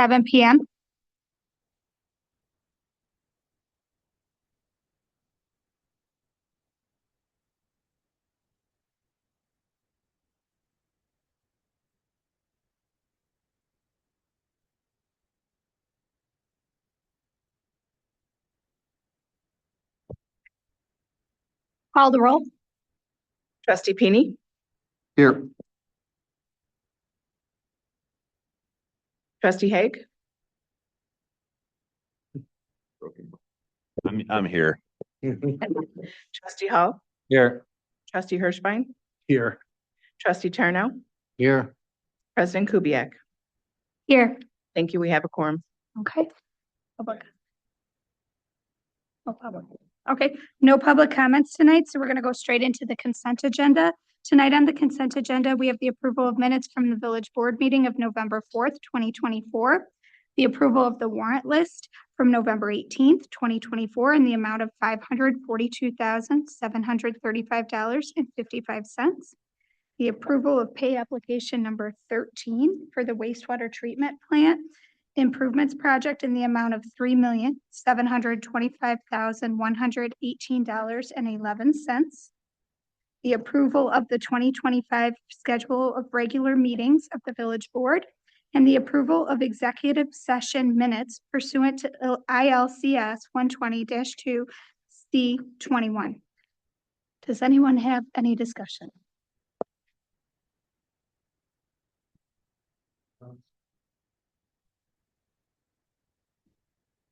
7 p.m. Call the roll. Trustee Pini, Here. Trustee Haig, I'm here. Trustee Hall, Here. Trustee Hirschbein, Here. Trustee Turno, Here. President Kubiak. Here. Thank you. We have a quorum. Okay. Public. No public. Okay, no public comments tonight, so we're going to go straight into the consent agenda. Tonight on the consent agenda, we have the approval of minutes from the village board meeting of November 4th, 2024, the approval of the warrant list from November 18th, 2024, in the amount of $542,735.55, the approval of pay application number 13 for the wastewater treatment plant improvements project in the amount of $3,725,118.11. The approval of the 2025 schedule of regular meetings of the village board and the approval of executive session minutes pursuant to ILCS 120-2C21. Does anyone have any discussion?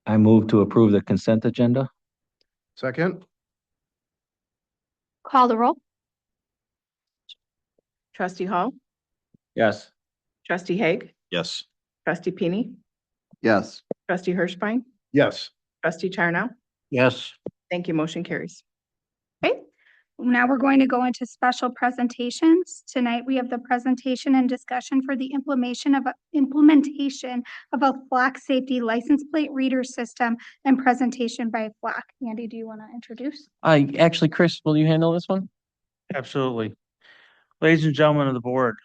I move to approve the consent agenda. Second. Call the roll. Trustee Hall, Yes. Trustee Haig, Yes. Trustee Pini, Yes. Trustee Hirschbein, Yes. Trustee Turno. Yes. Thank you. Motion carries. Okay, now we're going to go into special presentations. Tonight, we have the presentation and discussion for the implementation of a Flock safety license plate reader system and presentation by Flock. Andy, do you want to introduce? Actually, Chris, will you handle this one? Absolutely. Ladies and gentlemen of the board,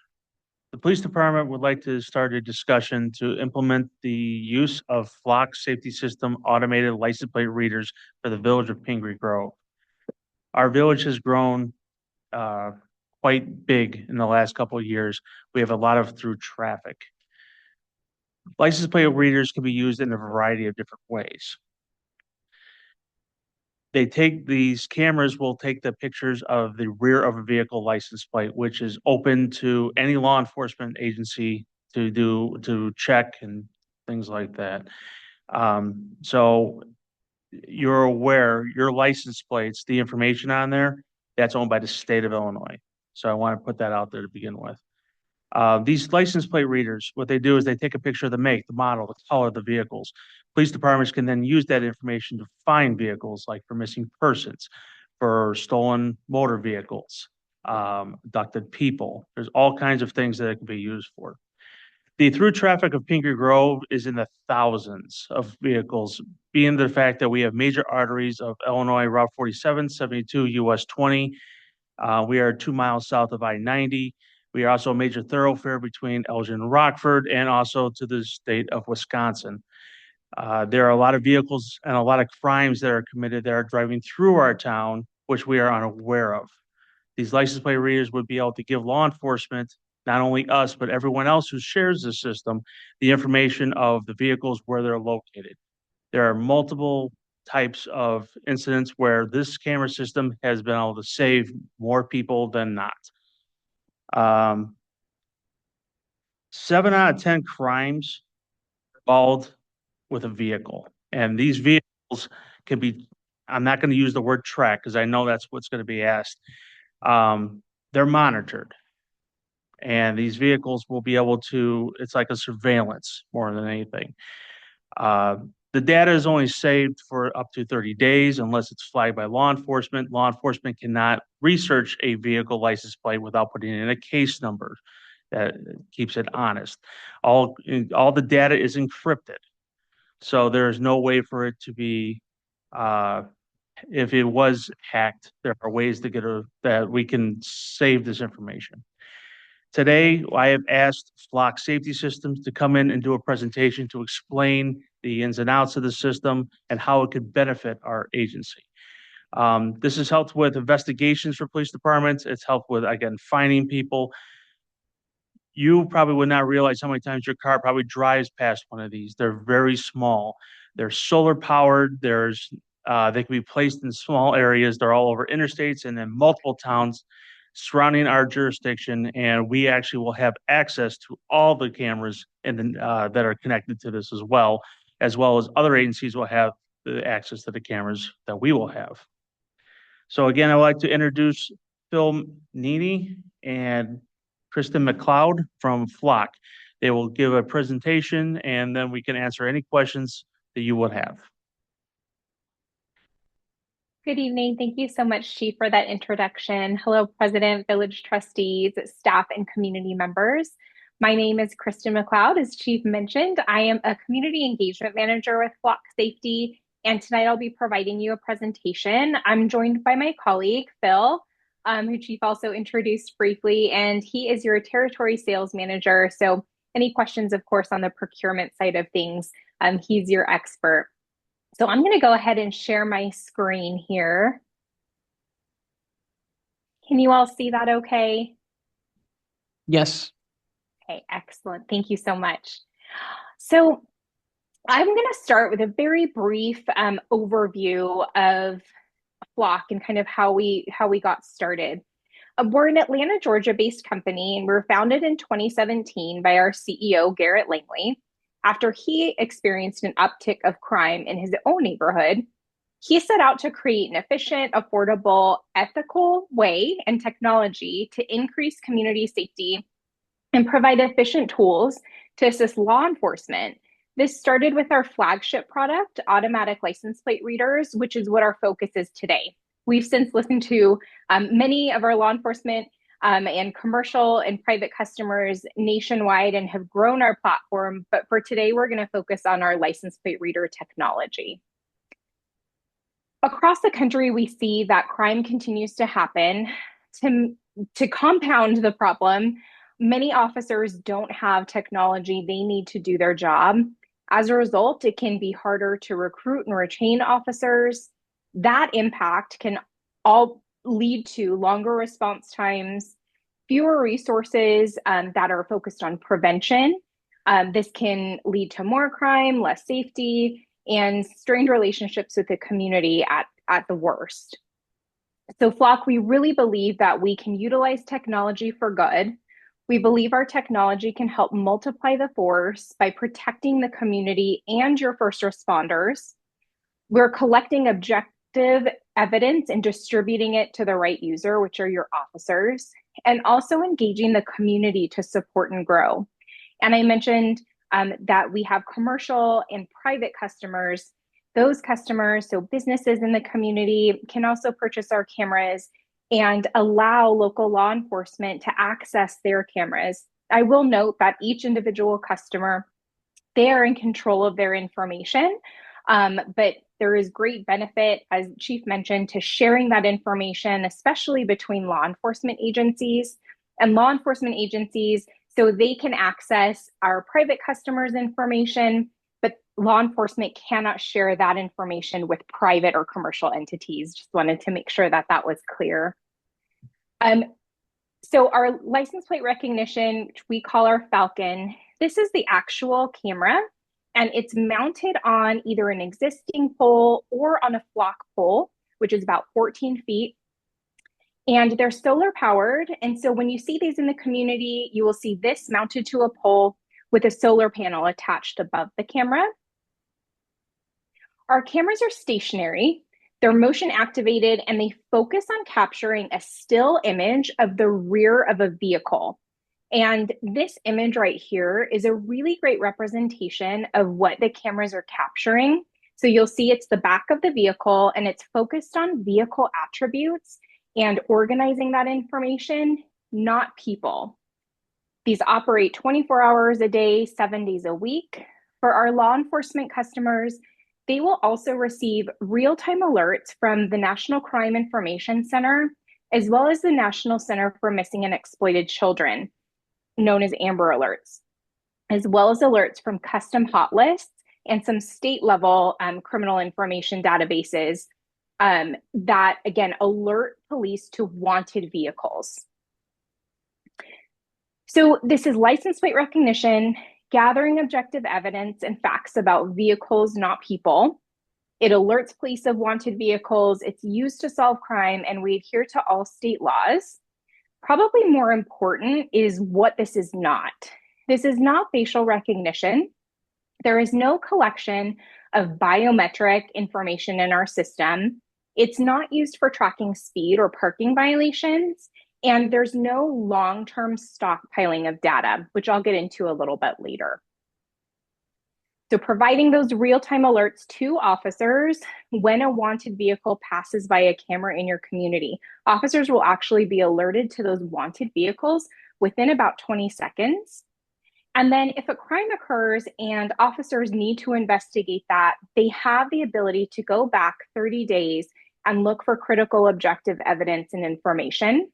the police department would like to start a discussion to implement the use of Flock Safety System automated license plate readers for the village of Pingree Grove. Our village has grown quite big in the last couple of years. We have a lot of through traffic. License plate readers can be used in a variety of different ways. These cameras will take the pictures of the rear of a vehicle license plate, which is open to any law enforcement agency to check and things like that. So you're aware your license plates, the information on there, that's owned by the state of Illinois. So I want to put that out there to begin with. These license plate readers, what they do is they take a picture of the make, the model, the color of the vehicles. Police departments can then use that information to find vehicles, like for missing persons, for stolen motor vehicles, abducted people. There's all kinds of things that it can be used for. The through traffic of Pingree Grove is in the thousands of vehicles, being the fact that we have major arteries of Illinois, Route 47, 72, US 20. We are 2 miles south of I-90. We are also a major thoroughfare between Elgin and Rockford, and also to the state of Wisconsin. There are a lot of vehicles and a lot of crimes that are committed that are driving through our town, which we are unaware of. These license plate readers would be able to give law enforcement, not only us, but everyone else who shares the system, the information of the vehicles where they're located. There are multiple types of incidents where this camera system has been able to save more people than not. 7 out of 10 crimes involved with a vehicle. And these vehicles can be, I'm not going to use the word track because I know that's what's going to be asked. They're monitored. And these vehicles will be able to, it's like a surveillance more than anything. The data is only saved for up to 30 days unless it's flagged by law enforcement. Law enforcement cannot research a vehicle license plate without putting in a case number that keeps it honest. All the data is encrypted. So there's no way for it to be, if it was hacked, there are ways to that we can save this information. Today, I have asked Flock Safety Systems to come in and do a presentation to explain the ins and outs of the system and how it could benefit our agency. This has helped with investigations for police departments. It's helped with, again, finding people. You probably would not realize how many times your car probably drives past one of these. They're very small. They're solar powered. They can be placed in small areas. They're all over interstates and in multiple towns surrounding our jurisdiction. And we actually will have access to all the cameras that are connected to this as well as other agencies will have the access to the cameras that we will have. So again, I would like to introduce Phil Needy and Kristen McLeod from Flock. They will give a presentation and then we can answer any questions that you would have. Good evening. Thank you so much, Chief, for that introduction. Hello, President, village trustees, staff, and community members. My name is Kristen McLeod. As Chief mentioned, I am a community engagement manager with Flock Safety, and tonight I'll be providing you a presentation. I'm joined by my colleague, Phil, who Chief also introduced briefly, and he is your territory sales manager. So any questions, of course, on the procurement side of things, he's your expert. So I'm going to go ahead and share my screen here. Can you all see that okay? Yes. Okay, excellent. Thank you so much. So I'm going to start with a very brief overview of Flock and kind of how we got started. We're an Atlanta, Georgia-based company, and we were founded in 2017 by our CEO, Garrett Langley. After he experienced an uptick of crime in his own neighborhood, he set out to create an efficient, affordable, ethical way and technology to increase community safety and provide efficient tools to assist law enforcement. This started with our flagship product, automatic license plate readers, which is what our focus is today. We've since listened to many of our law enforcement and commercial and private customers nationwide and have grown our platform. But for today, we're going to focus on our license plate reader technology. Across the country, we see that crime continues to happen. To compound the problem, many officers don't have technology they need to do their job. As a result, it can be harder to recruit and retain officers. That impact can all lead to longer response times, fewer resources that are focused on prevention. This can lead to more crime, less safety, and strained relationships with the community at the worst. So Flock, we really believe that we can utilize technology for good. We believe our technology can help multiply the force by protecting the community and your first responders. We're collecting objective evidence and distributing it to the right user, which are your officers, and also engaging the community to support and grow. And I mentioned that we have commercial and private customers. Those customers, so businesses in the community, can also purchase our cameras and allow local law enforcement to access their cameras. I will note that each individual customer, they are in control of their information, but there is great benefit, as Chief mentioned, to sharing that information, especially between law enforcement agencies and law enforcement agencies, so they can access our private customers' information, but law enforcement cannot share that information with private or commercial entities. Just wanted to make sure that that was clear. So our license plate recognition, which we call our Falcon, this is the actual camera, and it's mounted on either an existing pole or on a Flock pole, which is about 14 feet. And they're solar powered. And so when you see these in the community, you will see this mounted to a pole with a solar panel attached above the camera. Our cameras are stationary, they're motion activated, and they focus on capturing a still image of the rear of a vehicle. And this image right here is a really great representation of what the cameras are capturing. So you'll see it's the back of the vehicle, and it's focused on vehicle attributes and organizing that information, not people. These operate 24 hours a day, 7 days a week. For our law enforcement customers, they will also receive real-time alerts from the National Crime Information Center, as well as the National Center for Missing and Exploited Children. known as Amber Alerts, as well as alerts from custom hot lists and some state level criminal information databases that, again, alert police to wanted vehicles. So this is license plate recognition, gathering objective evidence and facts about vehicles, not people. It alerts police of wanted vehicles. It's used to solve crime, and we adhere to all state laws. Probably more important is what this is not. This is not facial recognition. There is no collection of biometric information in our system. It's not used for tracking speed or parking violations. And there's no long-term stockpiling of data, which I'll get into a little bit later. So providing those real-time alerts to officers when a wanted vehicle passes by a camera in your community. Officers will actually be alerted to those wanted vehicles within about 20 seconds. And then if a crime occurs and officers need to investigate that, they have the ability to go back 30 days and look for critical objective evidence and information.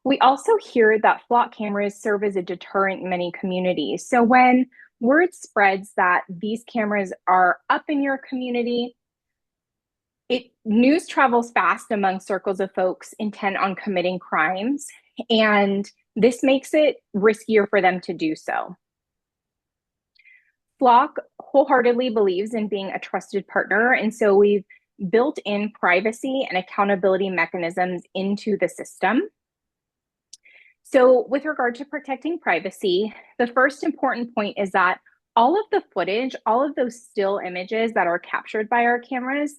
We also hear that flock cameras serve as a deterrent in many communities. So when word spreads that these cameras are up in your community, news travels fast among circles of folks intent on committing crimes, and this makes it riskier for them to do so. Flock wholeheartedly believes in being a trusted partner, and so we've built in privacy and accountability mechanisms into the system. So with regard to protecting privacy, the first important point is that all of the footage, all of those still images that are captured by our cameras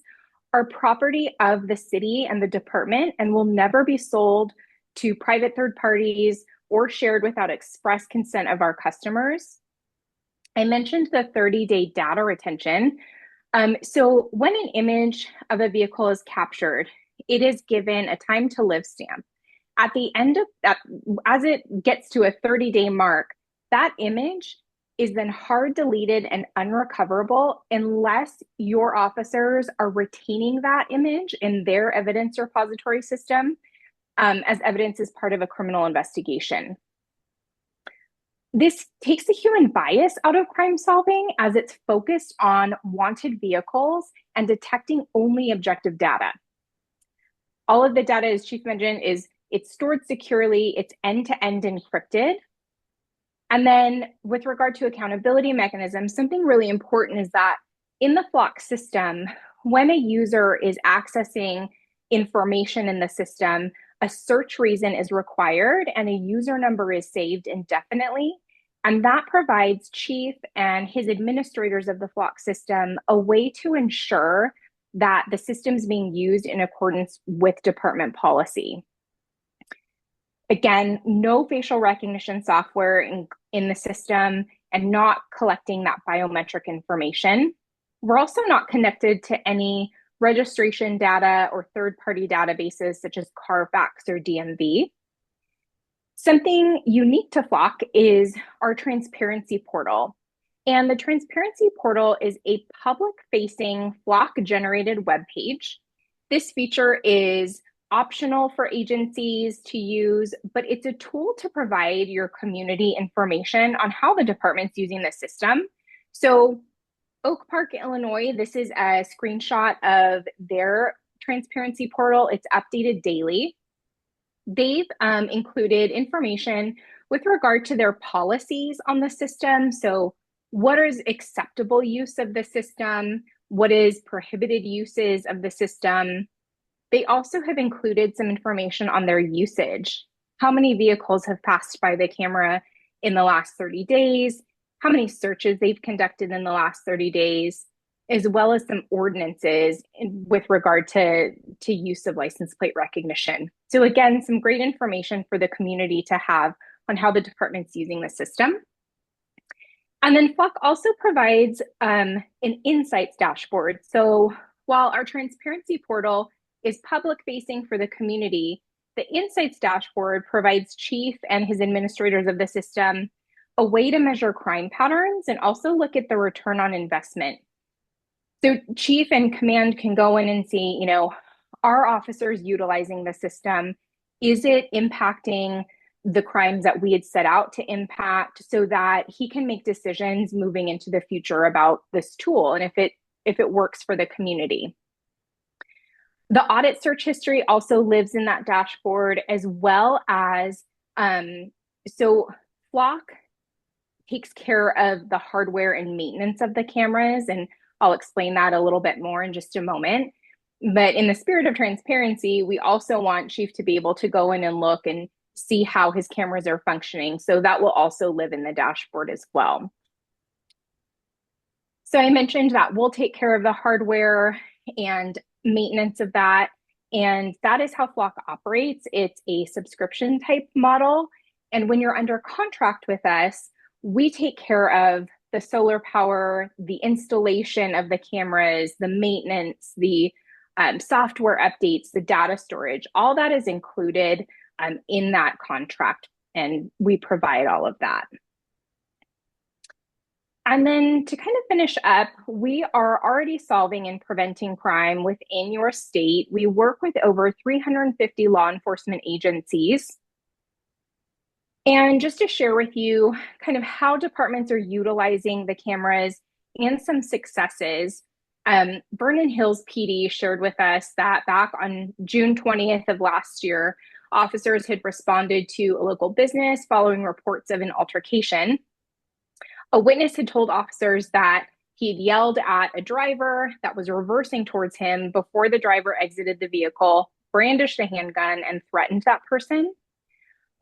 are property of the city and the department and will never be sold to private third parties or shared without express consent of our customers. I mentioned the 30-day data retention. So when an image of a vehicle is captured, it is given a time to live stamp. At the end of that, as it gets to a 30-day mark, that image is then hard deleted and unrecoverable unless your officers are retaining that image in their evidence repository system as evidence as part of a criminal investigation. This takes the human bias out of crime solving as it's focused on wanted vehicles and detecting only objective data. All of the data, as Chief mentioned, it's stored securely, it's end-to-end encrypted. And then with regard to accountability mechanisms, something really important is that in the Flock system, when a user is accessing information in the system, a search reason is required and a user number is saved indefinitely. And that provides Chief and his administrators of the Flock system a way to ensure that the system's being used in accordance with department policy. Again, no facial recognition software in the system and not collecting that biometric information. We're also not connected to any registration data or third-party databases such as Carfax or DMV. Something unique to Flock is our transparency portal. And the transparency portal is a public-facing Flock-generated webpage. This feature is optional for agencies to use, but it's a tool to provide your community information on how the department's using the system. So Oak Park, Illinois, this is a screenshot of their transparency portal. It's updated daily. They've included information with regard to their policies on the system. So what is acceptable use of the system? What is prohibited uses of the system? They also have included some information on their usage. How many vehicles have passed by the camera in the last 30 days? How many searches they've conducted in the last 30 days, as well as some ordinances with regard to use of license plate recognition. So again, some great information for the community to have on how the department's using the system. And then Flock also provides an insights dashboard. So while our transparency portal is public facing for the community, the insights dashboard provides Chief and his administrators of the system a way to measure crime patterns and also look at the return on investment. So Chief and Command can go in and see, are officers utilizing the system? Is it impacting the crimes that we had set out to impact so that he can make decisions moving into the future about this tool and if it works for the community. The audit search history also lives in that dashboard, as well as, so Flock takes care of the hardware and maintenance of the cameras, and I'll explain that a little bit more in just a moment. But in the spirit of transparency, we also want Chief to be able to go in and look and see how his cameras are functioning. So that will also live in the dashboard as well. So I mentioned that we'll take care of the hardware and maintenance of that. And that is how Flock operates. It's a subscription type model. And when you're under contract with us, we take care of the solar power, the installation of the cameras, the maintenance, the software updates, the data storage. All that is included in that contract, and we provide all of that. And then to kind of finish up, we are already solving and preventing crime within your state. We work with over 350 law enforcement agencies. And just to share with you kind of how departments are utilizing the cameras and some successes, Vernon Hills PD shared with us that back on June 20th of last year, officers had responded to a local business following reports of an altercation. A witness had told officers that he'd yelled at a driver that was reversing towards him before the driver exited the vehicle, brandished a handgun, and threatened that person.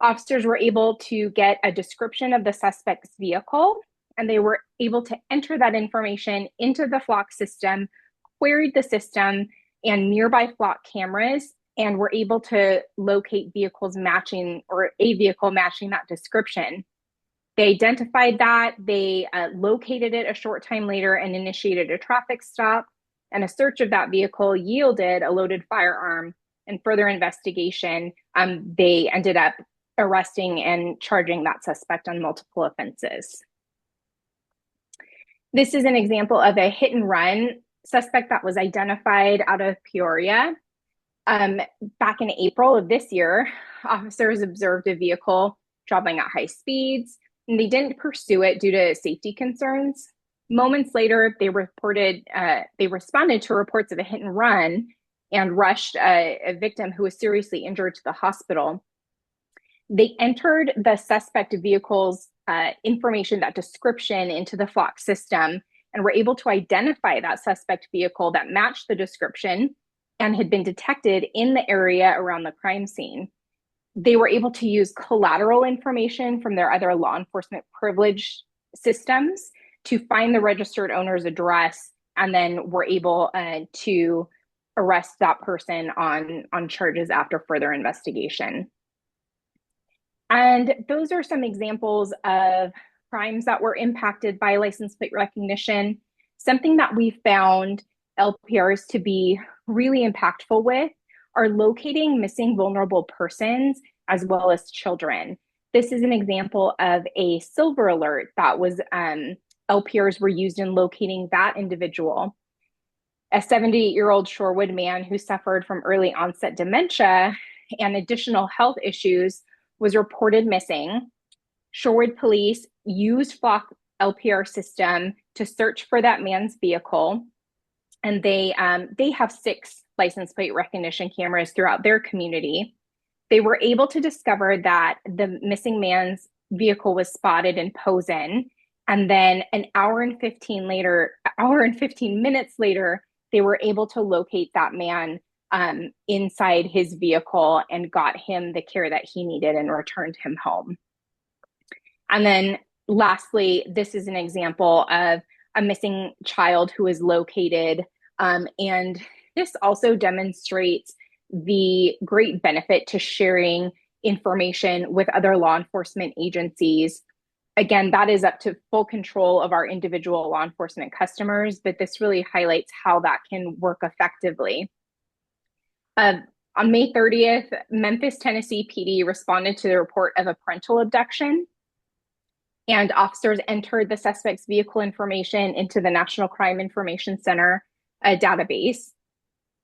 Officers were able to get a description of the suspect's vehicle, and they were able to enter that information into the Flock system, queried the system and nearby Flock cameras, and were able to locate vehicles matching, or a vehicle matching that description. They identified that, they located it a short time later and initiated a traffic stop, and a search of that vehicle yielded a loaded firearm. And further investigation, they ended up arresting and charging that suspect on multiple offenses. This is an example of a hit and run suspect that was identified out of Peoria. Back in April of this year, officers observed a vehicle traveling at high speeds, and they didn't pursue it due to safety concerns. Moments later, they responded to reports of a hit and run and rushed a victim who was seriously injured to the hospital. They entered the suspect vehicle's information, that description, into the Flock system, and were able to identify that suspect vehicle that matched the description and had been detected in the area around the crime scene. They were able to use collateral information from their other law enforcement privilege systems to find the registered owner's address, and then were able to arrest that person on charges after further investigation. And those are some examples of crimes that were impacted by license plate recognition. Something that we found LPRs to be really impactful with are locating missing vulnerable persons as well as children. This is an example of a silver alert that was LPRs were used in locating that individual. A 78-year-old Shorewood man who suffered from early onset dementia and additional health issues was reported missing. Shorewood police used Flock LPR system to search for that man's vehicle, and they have 6 license plate recognition cameras throughout their community. They were able to discover that the missing man's vehicle was spotted in Posen, and then an hour and 15 minutes later, they were able to locate that man inside his vehicle and got him the care that he needed and returned him home. And then lastly, this is an example of a missing child who is located. And this also demonstrates the great benefit to sharing information with other law enforcement agencies. Again, that is up to full control of our individual law enforcement customers, but this really highlights how that can work effectively. On May 30th, Memphis, Tennessee PD responded to the report of a parental abduction, and officers entered the suspect's vehicle information into the National Crime Information Center database.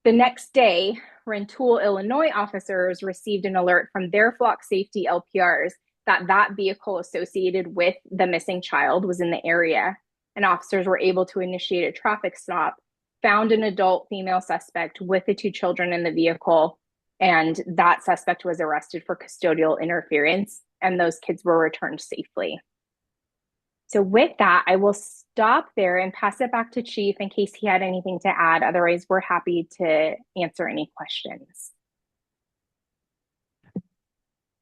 The next day, Rantoul, Illinois officers received an alert from their flock safety LPRs that that vehicle associated with the missing child was in the area, and officers were able to initiate a traffic stop, found an adult female suspect with the 2 children in the vehicle, and that suspect was arrested for custodial interference, and those kids were returned safely. So with that, I will stop there and pass it back to Chief in case he had anything to add. Otherwise, we're happy to answer any questions.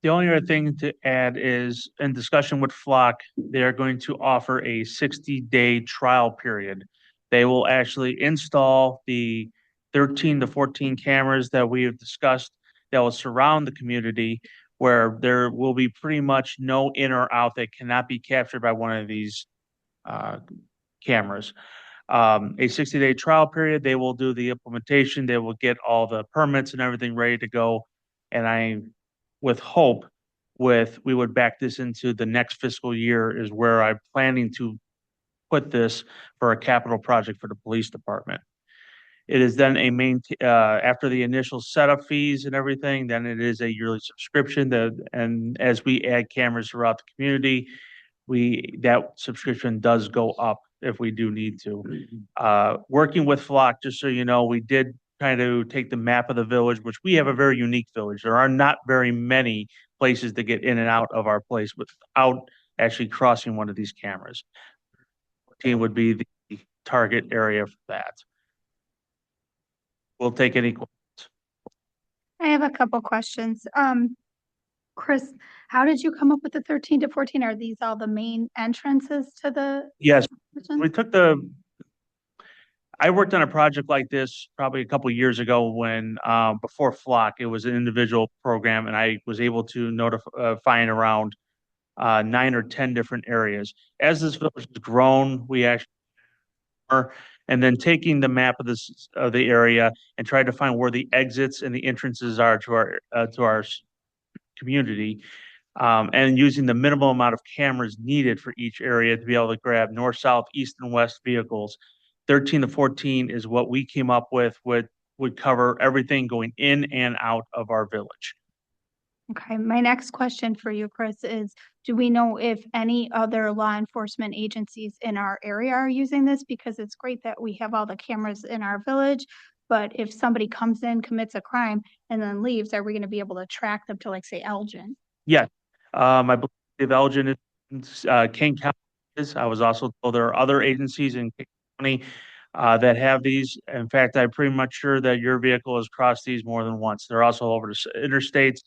The only other thing to add is in discussion with Flock, they're going to offer a 60-day trial period. They will actually install the 13 to 14 cameras that we have discussed that will surround the community, where there will be pretty much no in or out that cannot be captured by one of these cameras. A 60-day trial period, they will do the implementation, they will get all the permits and everything ready to go. And I, with hope, we would back this into the next fiscal year is where I'm planning to put this for a capital project for the police department. It is then after the initial setup fees and everything, then it is a yearly subscription and as we add cameras throughout the community, that subscription does go up if we do need to. Working with Flock, just so you know, we did kind of take the map of the village, which we have a very unique village. There are not very many places to get in and out of our place without actually crossing one of these cameras. 14 would be the target area for that. We'll take any questions. I have a couple questions. Chris, how did you come up with the 13 to 14? Are these all the main entrances to the? Yes, we took I worked on a project like this probably a couple of years ago when before Flock, it was an individual program, and I was able to find around 9 or 10 different areas. As this village has grown, we actually and then taking the map of the area and try to find where the exits and the entrances are to our community, and using the minimal amount of cameras needed for each area to be able to grab north, south, east, and west vehicles. 13 to 14 is what we came up with, would cover everything going in and out of our village. Okay, my next question for you, Chris, is do we know if any other law enforcement agencies in our area are using this? Because it's great that we have all the cameras in our village, but if somebody comes in, commits a crime, and then leaves, are we going to be able to track them to, like, say, Elgin? Yeah, I believe Elgin is, King County is. I was also told there are other agencies in King County that have these. In fact, I'm pretty much sure that your vehicle has crossed these more than once. They're also over the interstates.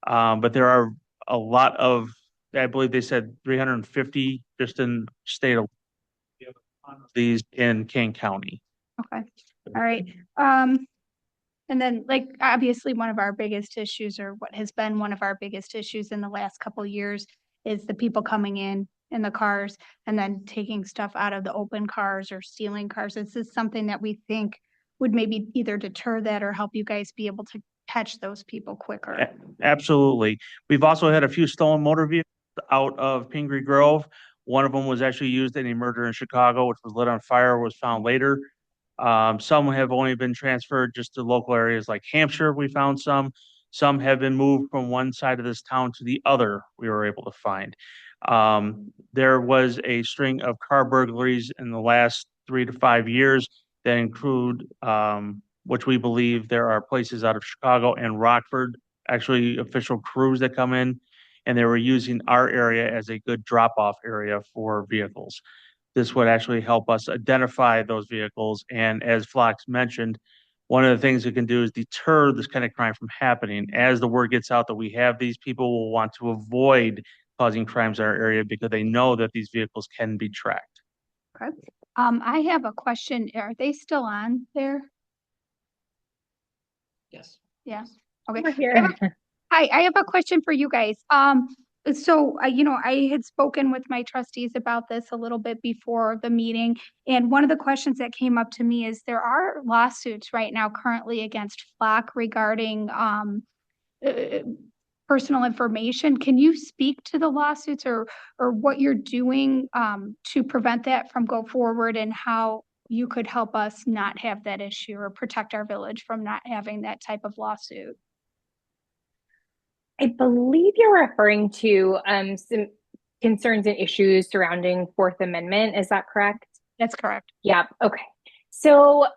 But there are a lot of, I believe they said 350 just in the state of these in King County. Okay, all right. And then, like, obviously one of our biggest issues, or what has been one of our biggest issues in the last couple of years, is the people coming in the cars and then taking stuff out of the open cars or stealing cars. Is this something that we think would maybe either deter that or help you guys be able to catch those people quicker? Absolutely. We've also had a few stolen motor vehicles out of Pingree Grove. One of them was actually used in a murder in Chicago, which was lit on fire, was found later. Some have only been transferred just to local areas like Hampshire. We found some. Some have been moved from one side of this town to the other, we were able to find. There was a string of car burglaries in the last 3 to 5 years that include, which we believe there are places out of Chicago and Rockford, actually official crews that come in, and they were using our area as a good drop-off area for vehicles. This would actually help us identify those vehicles. And as Flock mentioned, one of the things it can do is deter this kind of crime from happening. As the word gets out that we have these, people will want to avoid causing crimes in our area because they know that these vehicles can be tracked. Okay. I have a question. Are they still on there? Yes. Yeah. Okay. We're here. Hi, I have a question for you guys. So I had spoken with my trustees about this a little bit before the meeting, and one of the questions that came up to me is there are lawsuits right now currently against Flock regarding personal information. Can you speak to the lawsuits or what you're doing to prevent that from go forward, and how you could help us not have that issue or protect our village from not having that type of lawsuit. I believe you're referring to some concerns and issues surrounding Fourth Amendment. Is that correct? That's correct. Yeah. Okay. So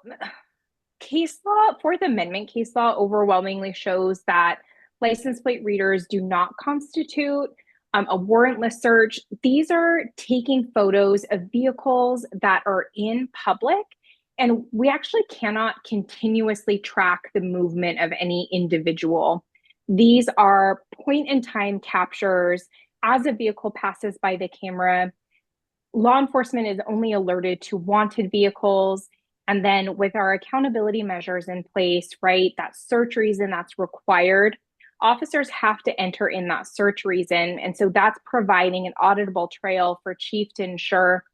Fourth Amendment case law overwhelmingly shows that license plate readers do not constitute a warrantless search. These are taking photos of vehicles that are in public, and we actually cannot continuously track the movement of any individual. These are point in time captures as a vehicle passes by the camera. Law enforcement is only alerted to wanted vehicles. And then with our accountability measures in place, right, that search reason that's required, officers have to enter in that search reason. And so that's providing an auditable trail for chief to ensure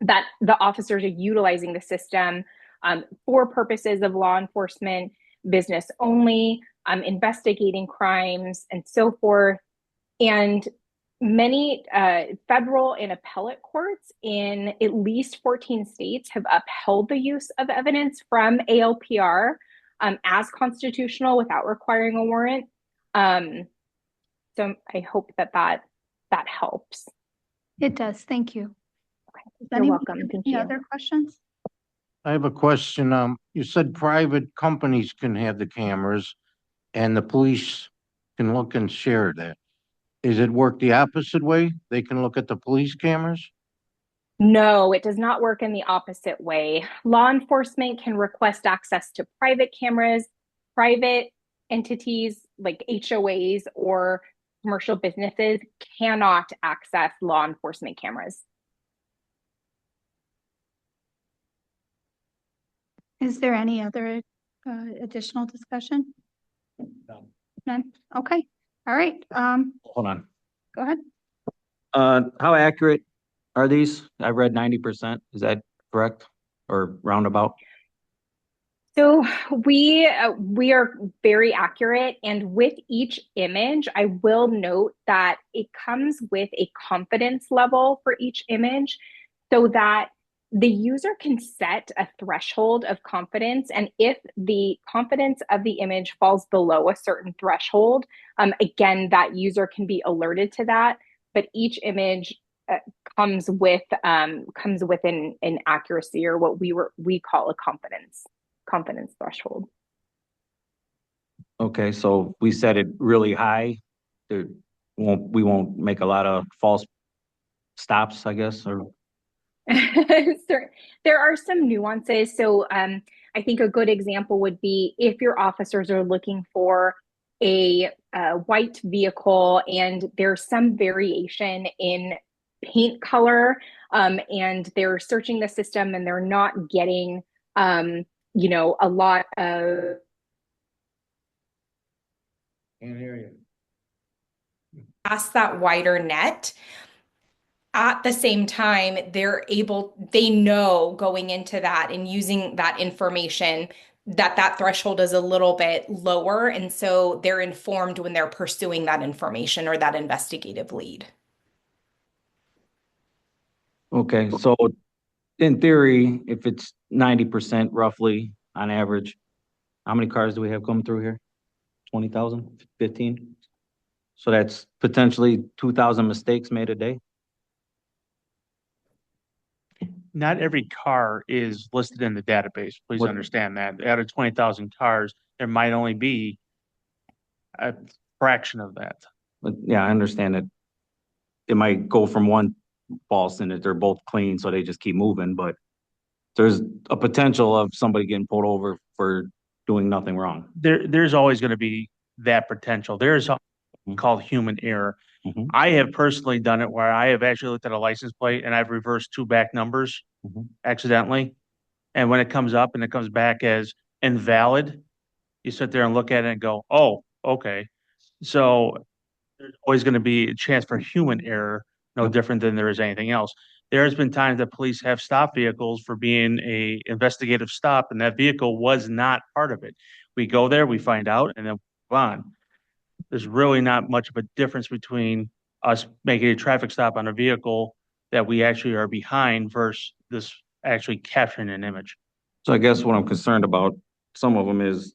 that the officers are utilizing the system for purposes of law enforcement, business only, investigating crimes, and so forth. And many federal and appellate courts in at least 14 states have upheld the use of evidence from ALPR as constitutional without requiring a warrant. So I hope that helps. It does. Thank you. Does You're anyone welcome. have Thank any you. other questions? I have a question. You said private companies can have the cameras and the police can look and share that. Is it work the opposite way? They can look at the police cameras? No, it does not work in the opposite way. Law enforcement can request access to private cameras. Private entities like HOAs or commercial businesses cannot access law enforcement cameras. Is there any other additional discussion? No. None? Okay. All right. Hold on. Go ahead. How accurate are these? I read 90%. Is that correct or roundabout? So we are very accurate, and with each image, I will note that it comes with a confidence level for each image, so that the user can set a threshold of confidence, and if the confidence of the image falls below a certain threshold, again, that user can be alerted to that. But each image comes with an accuracy, or what we call a confidence threshold. Okay, so we set it really high. We won't make a lot of false stops, I guess, or There are some nuances. So I think a good example would be if your officers are looking for a white vehicle and there's some variation in paint color, and they're searching the system and they're not getting a lot of cast that wider net. At the same time, they know going into that and using that information that threshold is a little bit lower. And so they're informed when they're pursuing that information or that investigative lead. okay. So in theory, if it's 90% roughly on average, how many cars do we have coming through here? 20,000, 15? So that's potentially 2,000 mistakes made a day. Not every car is listed in the database. Please What- understand that. Out of 20,000 cars, there might only be a fraction of that. But yeah, I understand that it might go from one false and that they're both clean, so they just keep moving, but there's a potential of somebody getting pulled over for doing nothing wrong. There's always going to be that potential. There's something called human error. Mhm. I have personally done it where I have actually looked at a license plate and I've reversed two back numbers Mhm. accidentally. And when it comes up and it comes back as invalid, you sit there and look at it and go, oh, okay. So there's always going to be a chance for human error, no different than there is anything else. There's been times that police have stopped vehicles for being a investigative stop, and that vehicle was not part of it. We go there, we find out, and then move on. There's really not much of a difference between us making a traffic stop on a vehicle that we actually are behind versus this actually capturing an image. So I guess what I'm concerned about, some of them is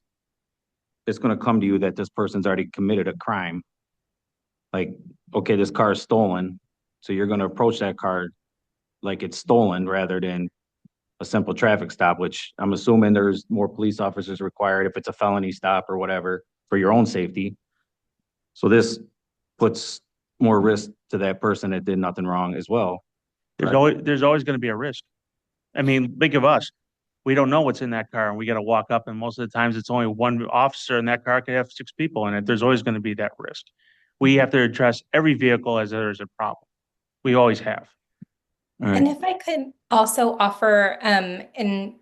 it's gonna come to you that this person's already committed a crime. Like, okay, this car is stolen, so you're gonna approach that car like it's stolen rather than a simple traffic stop, which I'm assuming there's more police officers required if it's a felony stop or whatever for your own safety. So this puts more risk to that person that did nothing wrong as well. There's always going to be a risk. I mean, think of us. We don't know what's in that car, and we got to walk up, and most of the times it's only one officer, and that car could have 6 people in it. There's always going to be that risk. We have to address every vehicle as there's a problem. We always have. All And right, if I could also offer, and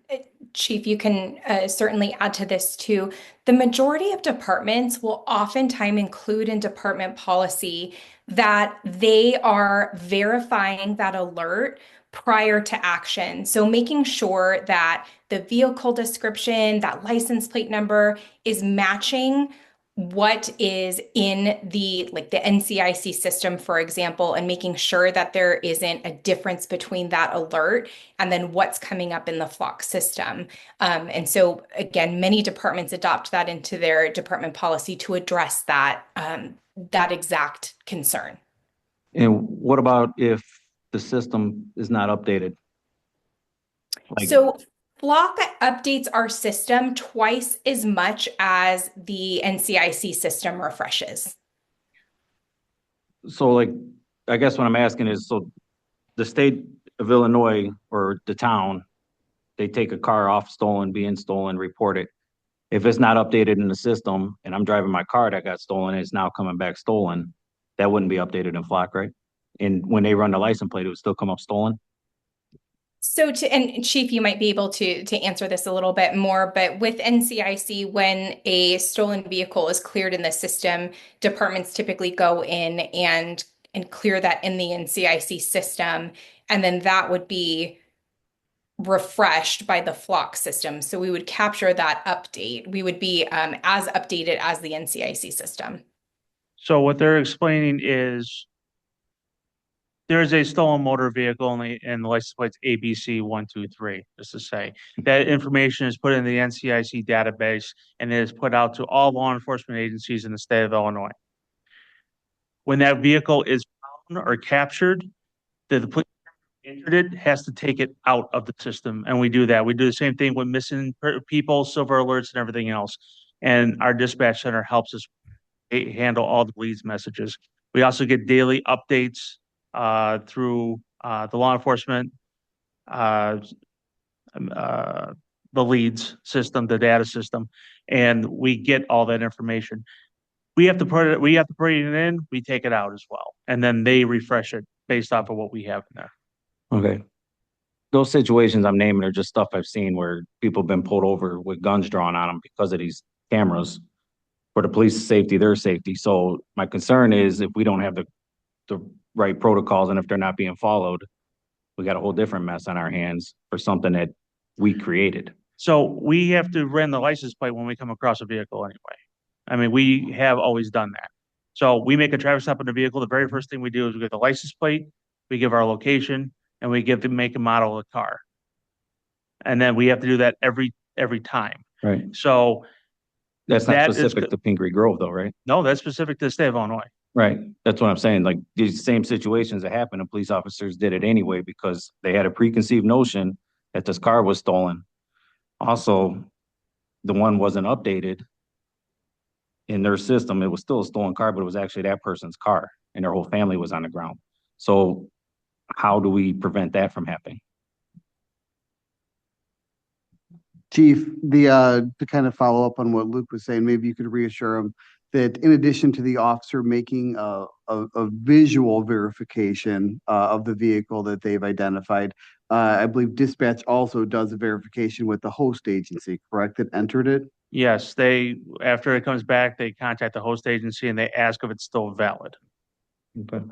Chief, you can certainly add to this too. The majority of departments will oftentimes include in department policy that they are verifying that alert prior to action. So making sure that the vehicle description, that license plate number is matching what is in the NCIC system, for example, and making sure that there isn't a difference between that alert and then what's coming up in the flock system. And so again, many departments adopt that into their department policy to address that that exact concern. and what about if the system is not updated? Like, So Flock updates our system twice as much as the NCIC system refreshes. so like, I guess what I'm asking is, so the state of Illinois or the town, they take a car off stolen, being stolen, report it. If it's not updated in the system and I'm driving my car that got stolen, and it's now coming back stolen, that wouldn't be updated in Flock, right? And when they run the license plate, it would still come up stolen? So and Chief, you might be able to answer this a little bit more, but with NCIC, when a stolen vehicle is cleared in the system, departments typically go in and clear that in the NCIC system, and then that would be refreshed by the Flock system. So we would capture that update. We would be as updated as the NCIC system. So what they're explaining is there is a stolen motor vehicle and the license plate's ABC 123, just to say. That information is put in the NCIC database and it is put out to all law enforcement agencies in the state of Illinois. When that vehicle is found or captured, the police entered it has to take it out of the system, and we do that. We do the same thing with missing people, silver alerts, and everything else. And our dispatch center helps us handle all the leads messages. We also get daily updates through the law enforcement, the leads system, the data system, and we get all that information. We have to put it in, we take it out as well, and then they refresh it based off of what we have in there. Okay. Those situations I'm naming are just stuff I've seen where people have been pulled over with guns drawn on them because of these cameras for the police's safety, their safety. So my concern is if we don't have the right protocols and if they're not being followed, we got a whole different mess on our hands for something that we created. So we have to run the license plate when we come across a vehicle anyway. I mean, we have always done that. So we make a traffic stop in the vehicle. The very first thing we do is we get the license plate, we give our location, and we give the make and model of the car. And then we have to do that every time. Right. So That's not that is specific to Pingree Grove though, right? no, that's specific to the state of Illinois. Right. That's what I'm saying. Like these same situations that happen, and police officers did it anyway because they had a preconceived notion that this car was stolen. Also, the one wasn't updated in their system. It was still a stolen car, but it was actually that person's car and their whole family was on the ground. So how do we prevent that from happening? Chief, to kind of follow up on what Luke was saying, maybe you could reassure him that in addition to the officer making a visual verification of the vehicle that they've identified, I believe dispatch also does a verification with the host agency, correct, that entered it? Yes, after it comes back, they contact the host agency and they ask if it's still valid. Okay.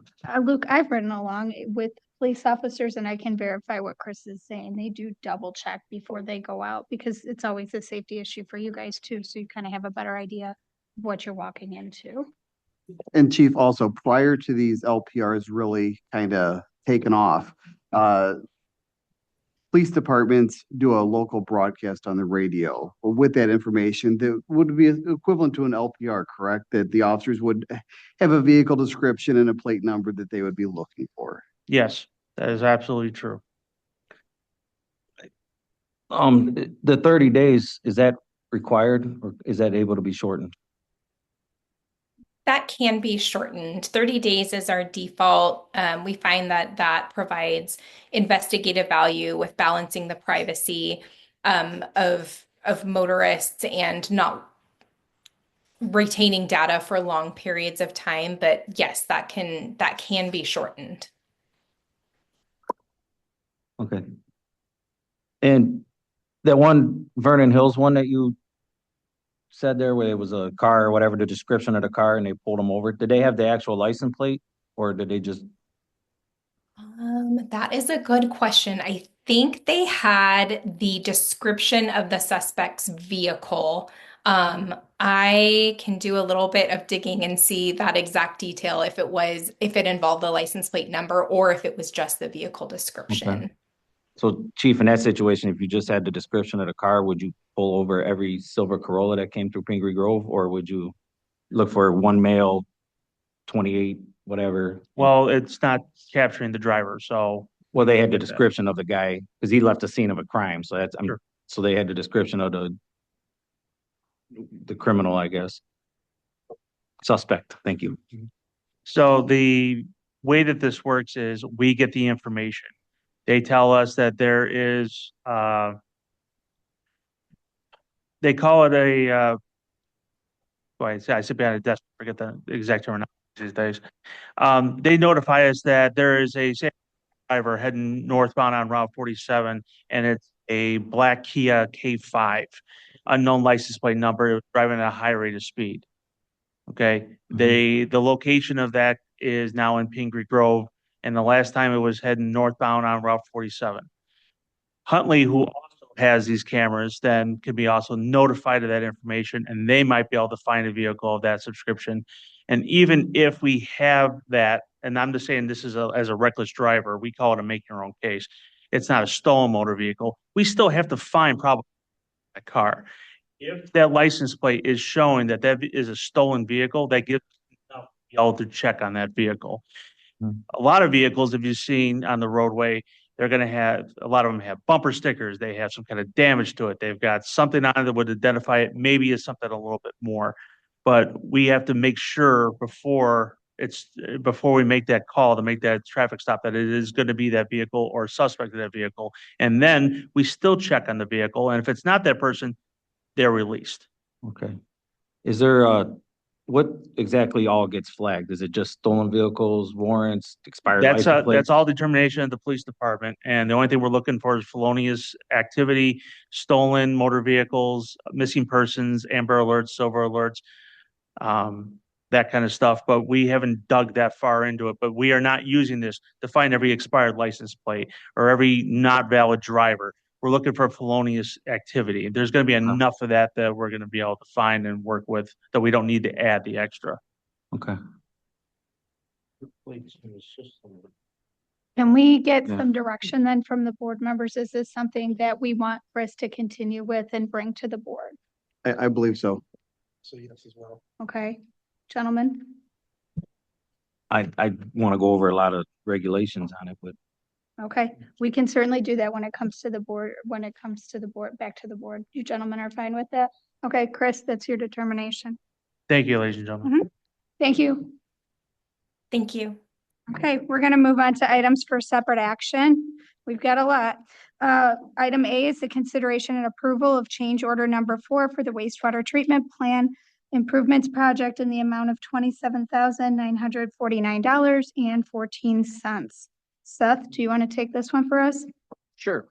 Luke, I've ridden along with police officers and I can verify what Chris is saying. They do double check before they go out because it's always a safety issue for you guys too. So you kind of have a better idea of what you're walking into. And Chief, also prior to these LPRs really kind of taken off, some police departments do a local broadcast on the radio with that information that would be equivalent to an LPR, correct? That the officers would have a vehicle description and a plate number that they would be looking for. Yes, that is absolutely true. The 30 days, is that required or is that able to be shortened? That can be shortened. 30 days is our default. We find that that provides investigative value with balancing the privacy of motorists and not retaining data for long periods of time. But yes, that can be shortened. Okay. And that one Vernon Hills one that you said there where it was a car or whatever, the description of the car and they pulled them over, did they have the actual license plate or did they just? That is a good question. I think they had the description of the suspect's vehicle. I can do a little bit of digging and see that exact detail if it involved the license plate number or if it was just the vehicle description. Okay. So Chief, in that situation, if you just had the description of the car, would you pull over every silver Corolla that came through Pingree Grove, or would you look for one male, 28, whatever? Well, it's not capturing the driver, so Well, they had the description of the guy because he left the scene of a crime. So that's, Sure. so they had the description of the criminal, I guess. Suspect. Thank you. So the way that this works is we get the information. They tell us that there is, they call it a, I sit behind a desk, forget the exact terminology these days. They notify us that there is a driver heading northbound on Route 47, and it's a black Kia K5, unknown license plate number, driving at a high rate of speed. Okay, the location of that is now in Pingree Grove, and the last time it was heading northbound on Route 47. Huntley, who also has these cameras, then can be also notified of that information, and they might be able to find a vehicle of that subscription. And even if we have that, and I'm just saying this is as a reckless driver, we call it a make your own case. It's not a stolen motor vehicle. We still have to find probably a car. If that license plate is showing that that is a stolen vehicle, that gives us able to check on that vehicle. A lot of vehicles, if you've seen on the roadway, they're going to have, a lot of them have bumper stickers. They have some kind of damage to it. They've got something on it that would identify it. Maybe it's something a little bit more, but we have to make sure before we make that call to make that traffic stop that it is going to be that vehicle or suspect of that vehicle. And then we still check on the vehicle. And if it's not that person, they're released. Okay. Is there what exactly all gets flagged? Is it just stolen vehicles, warrants, expired license plates? That's all determination of the police department. And the only thing we're looking for is felonious activity, stolen motor vehicles, missing persons, amber alerts, silver alerts, that kind of stuff. But we haven't dug that far into it. But we are not using this to find every expired license plate or every not valid driver. We're looking for felonious activity. There's going to be enough of that we're going to be able to find and work with that we don't need to add the extra. Okay. Can we get Yeah. some direction then from the board members? Is this something that we want Chris to continue with and bring to the board? I believe so. So yes as well. Okay, gentlemen? I want to go over a lot of regulations on it, but Okay, we can certainly do that when it comes to the board, back to the board. You gentlemen are fine with that? Okay, Chris, that's your determination. Thank you, ladies and gentlemen. Thank you. Thank you. Okay, we're gonna move on to items for separate action. We've got a lot. Item A is the consideration and approval of change order number 4 for the wastewater treatment plan improvements project in the amount of $27,949.14. Seth, do you want to take this one for us? Sure.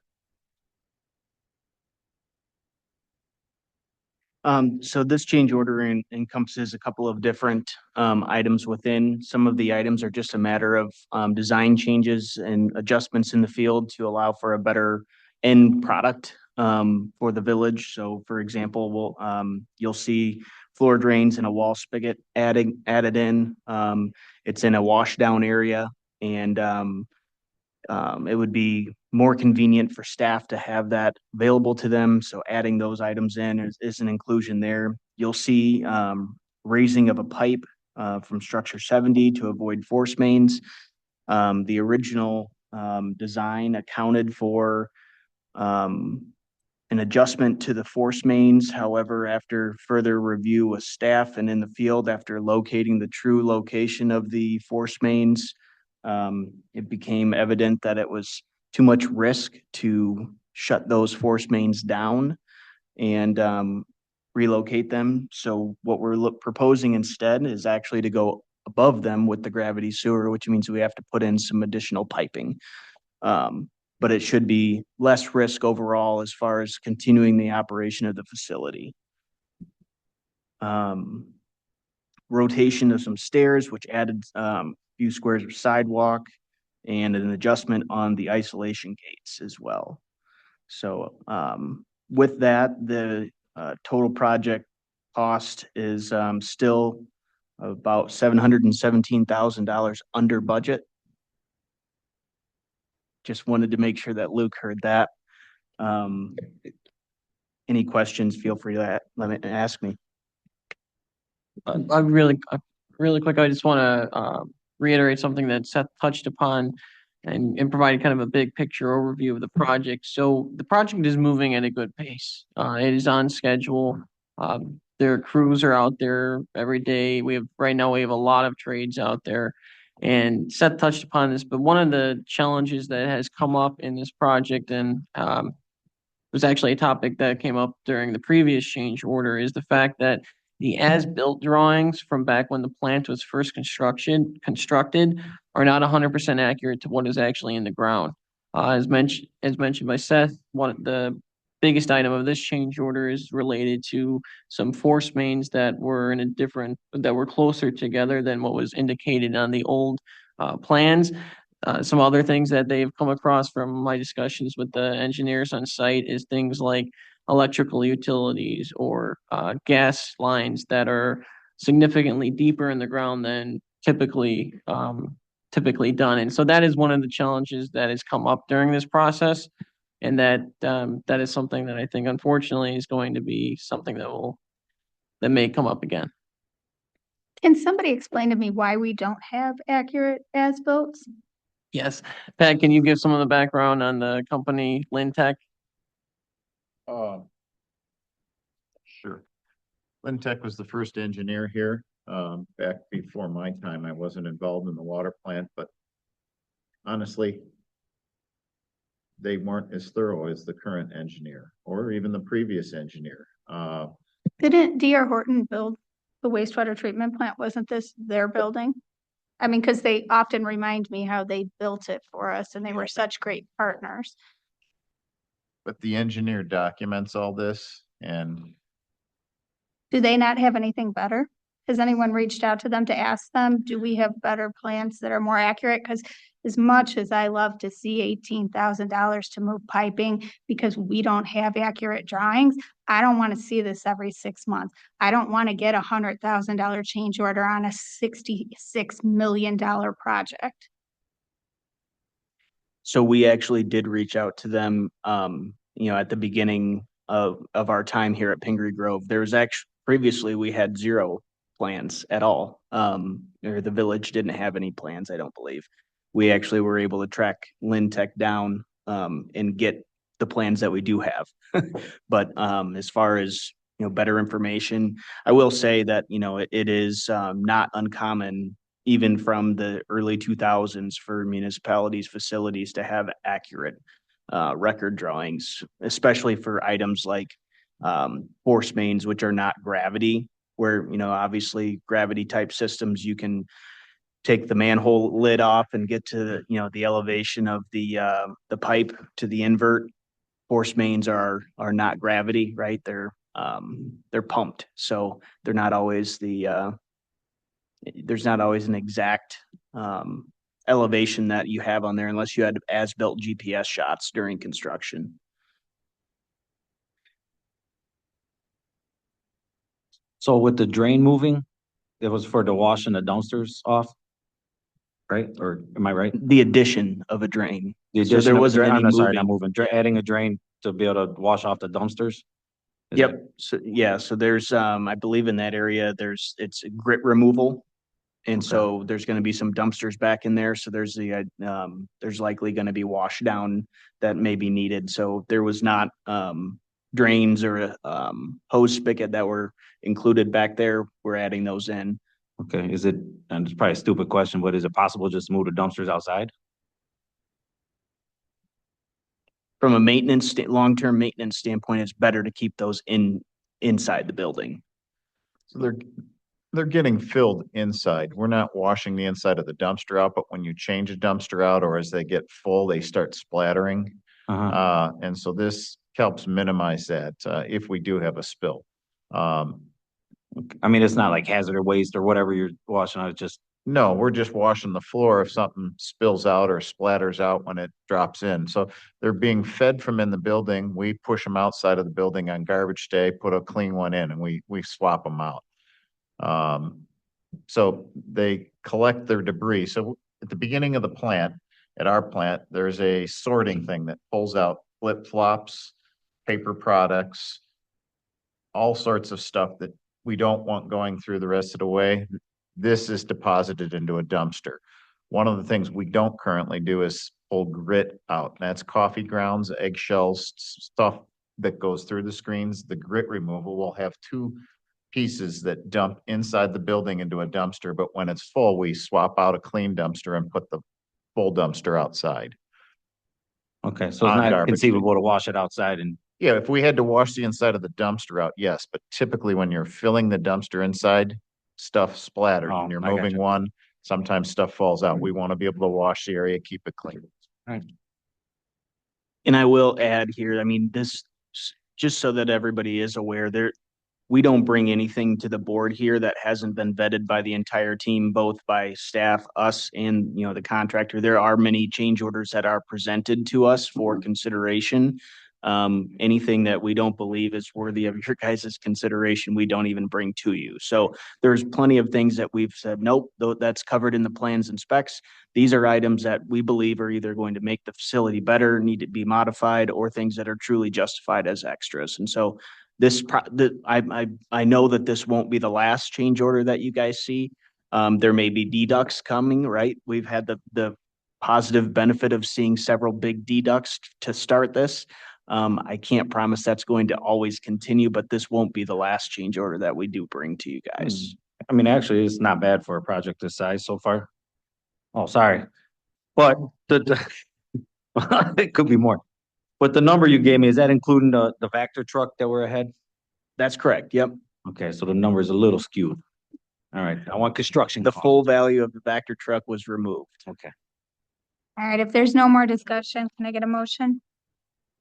So this change order encompasses a couple of different items within. Some of the items are just a matter of design changes and adjustments in the field to allow for a better end product for the village. So for example, you'll see floor drains and a wall spigot added in. It's in a wash down area, and it would be more convenient for staff to have that available to them. So adding those items in is an inclusion there. You'll see raising of a pipe from structure 70 to avoid force mains. The original design accounted for an adjustment to the force mains. However, after further review with staff and in the field, after locating the true location of the force mains, it became evident that it was too much risk to shut those force mains down and relocate them. So what we're proposing instead is actually to go above them with the gravity sewer, which means we have to put in some additional piping. But it should be less risk overall as far as continuing the operation of the facility. Rotation of some stairs, which added few squares of sidewalk and an adjustment on the isolation gates as well. So with that, the total project cost is still about $717,000 under budget. Just wanted to make sure that Luke heard that. Any questions, feel free to ask me. Really quick, I just want to reiterate something that Seth touched upon and provide kind of a big picture overview of the project. So the project is moving at a good pace. It is on schedule. Their crews are out there every day. Right now we have a lot of trades out there. And Seth touched upon this, but one of the challenges that has come up in this project, and was actually a topic that came up during the previous change order, is the fact that the as-built drawings from back when the plant was first constructed are not 100% accurate to what is actually in the ground. As mentioned by Seth, one of the biggest item of this change order is related to some force mains that were closer together than what was indicated on the old plans. Some other things that they've come across from my discussions with the engineers on site is things like electrical utilities or gas lines that are significantly deeper in the ground than typically done. And so that is one of the challenges that has come up during this process. And that is something that I think, unfortunately, is going to be something that may come up again. Can somebody explain to me why we don't have accurate as-built? Yes. Pat, can you give some of the background on the company Lintech? Sure. Lintech was the first engineer here. Back before my time, I wasn't involved in the water plant, but honestly, they weren't as thorough as the current engineer or even the previous engineer. Didn't D.R. Horton build the wastewater treatment plant? Wasn't this their building? I mean, because they often remind me how they built it for us and they were such great partners. But the engineer documents all this, and Do they not have anything better? Has anyone reached out to them to ask them, do we have better plans that are more accurate? Because as much as I love to see $18,000 to move piping because we don't have accurate drawings, I don't want to see this every 6 months. I don't want to get $100,000 change order on a $66 million project. So we actually did reach out to them, at the beginning of our time here at Pingree Grove. There was actually, previously we had zero plans at all. Or the village didn't have any plans, I don't believe. We actually were able to track Lintech down and get the plans that we do have. But as far as better information, I will say that it is not uncommon even from the early 2000s for municipalities facilities to have accurate record drawings, especially for items like force mains, which are not gravity, where obviously gravity type systems, you can take the manhole lid off and get to the elevation of the pipe to the invert. Force mains are not gravity, right? They're pumped, so they're not always there's not always an exact elevation that you have on there unless you had as-built GPS shots during construction. So with the drain moving, it was for the washing the dumpsters off? right? Or am I right? The addition of a drain. The So addition there of a wasn't drain, any I'm sorry, not moving. moving, adding a drain to be able to wash off the dumpsters? Is Yep. that- So, yeah, so there's, I believe in that area, it's grit removal. And Okay. so there's gonna be some dumpsters back in there. So there's likely gonna be wash down that may be needed. So there was not, drains or, hose spigot that were included back there. We're adding those in. Okay, is it, and it's probably a stupid question, but is it possible just to move the dumpsters outside? From a long-term maintenance standpoint, it's better to keep those inside the building. So they're getting filled inside. We're not washing the inside of the dumpster out, but when you change a dumpster out or as they get full, they start splattering. And so this helps minimize that, if we do have a spill. I mean, it's not like hazardous waste or whatever you're washing out, it's just, No, we're just washing the floor if something spills out or splatters out when it drops in. So they're being fed from in the building. We push them outside of the building on garbage day, put a clean one in, and we swap them out. So they collect their debris. So at the beginning of the plant, at our plant, there's a sorting thing that pulls out flip-flops, paper products, all sorts of stuff that we don't want going through the rest of the way. This is deposited into a dumpster. One of the things we don't currently do is pull grit out. That's coffee grounds, eggshells, stuff that goes through the screens. The grit removal will have two pieces that dump inside the building into a dumpster, but when it's full, we swap out a clean dumpster and put the full dumpster outside. okay, so it's On not garbage. conceivable to wash it outside and, Yeah, if we had to wash the inside of the dumpster out, yes, but typically when you're filling the dumpster inside, stuff splatters Oh, and you're I moving gotcha. one, sometimes stuff falls out. We want to be able to wash the area, keep it clean. And I will add here, I mean, just so that everybody is aware, we don't bring anything to the board here that hasn't been vetted by the entire team, both by staff, us, and, the contractor. There are many change orders that are presented to us for consideration. Anything that we don't believe is worthy of your guys' consideration, we don't even bring to you. So there's plenty of things that we've said, nope, that's covered in the plans and specs. These are items that we believe are either going to make the facility better, need to be modified, or things that are truly justified as extras. And so I know that this won't be the last change order that you guys see. There may be deducts coming, right? We've had the positive benefit of seeing several big deducts to start this. I can't promise that's going to always continue, but this won't be the last change order that we do bring to you guys. I mean, actually, it's not bad for a project this size so far. Oh, sorry. But it could be more. But the number you gave me, is that including the Vector truck that we're ahead? That's correct. Yep. Okay, so the number is a little skewed. All right, I want construction. The costs. full value of the Vector truck was removed. Okay. All right, if there's no more discussion, can I get a motion?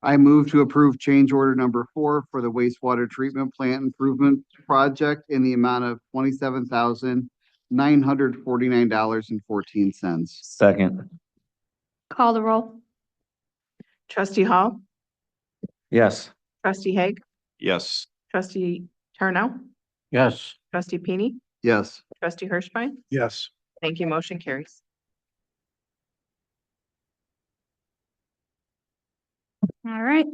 I move to approve change order number 4 for the wastewater treatment plant improvement project in the amount of $27,949.14. Second. Call the roll. Trustee Hall, Yes. trustee Haig, Yes. trustee Charnel, Yes. trustee Pini, Yes. trustee Hirschbein. Yes. Thank you. Motion carries. All right.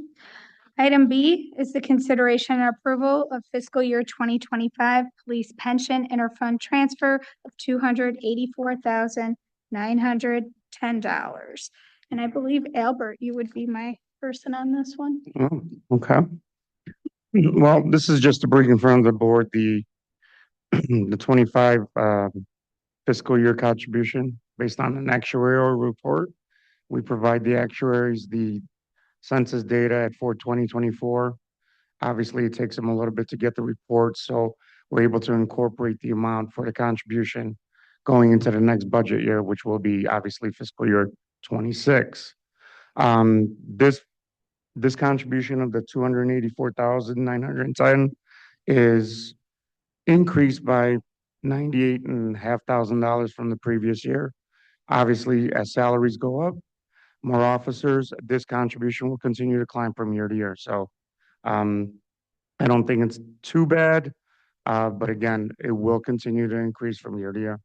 Item B is the consideration and approval of fiscal year 2025 police pension interfund transfer of $284,910. And I believe Albert, you would be my person on this one. Oh, okay. Well, this is just to bring in front of the board the 25 fiscal year contribution based on an actuarial report. We provide the actuaries the census data for 2024. Obviously, it takes them a little bit to get the report, so we're able to incorporate the amount for the contribution going into the next budget year, which will be obviously fiscal year 26. This contribution of the 284,910 is increased by $98,500 from the previous year. Obviously, as salaries go up, more officers, this contribution will continue to climb from year to year. So I don't think it's too bad, but again, it will continue to increase from year to year.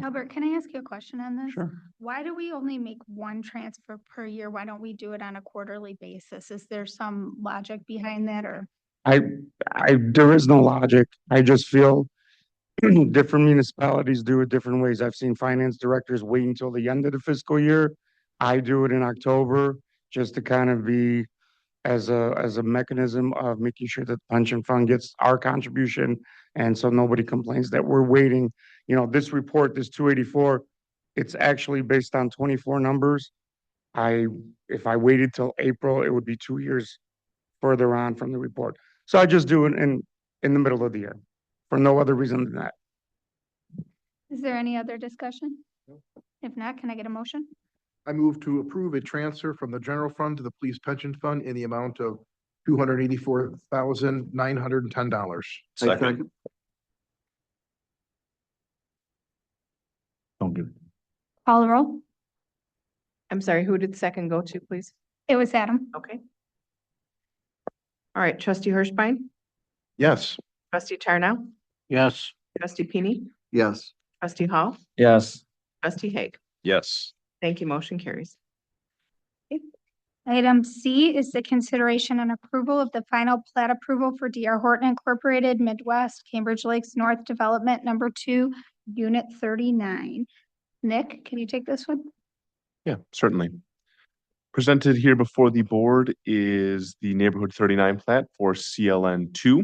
Albert, can I ask you a question on this? Sure. Why do we only make one transfer per year? Why don't we do it on a quarterly basis? Is there some logic behind that or? There is no logic. I just feel different municipalities do it different ways. I've seen finance directors wait until the end of the fiscal year. I do it in October just to kind of be as a mechanism of making sure that the pension fund gets our contribution. And so nobody complains that we're waiting. You know, this report, this 284, it's actually based on 24 numbers. If I waited till April, it would be 2 years further on from the report. So I just do it in the middle of the year for no other reason than that. Is there any other discussion? If not, can I get a motion? I move to approve a transfer from the general fund to the police pension fund in the amount of $284,910. Second. Don't do it. Call the roll. I'm sorry, who did second go to, please? It was Adam. Okay. All right, trustee Hirschbein, Yes. trustee Tarnow, Yes. trustee Pini, Yes. trustee Hall, Yes. trustee Haig. Yes. Thank you. Motion carries. Item C is the consideration and approval of the final plat approval for DR Horton Incorporated Midwest Cambridge Lakes North Development Number 2, Unit 39. Nick, can you take this one? Yeah, certainly. Presented here before the board is the Neighborhood 39 plat for CLN 2.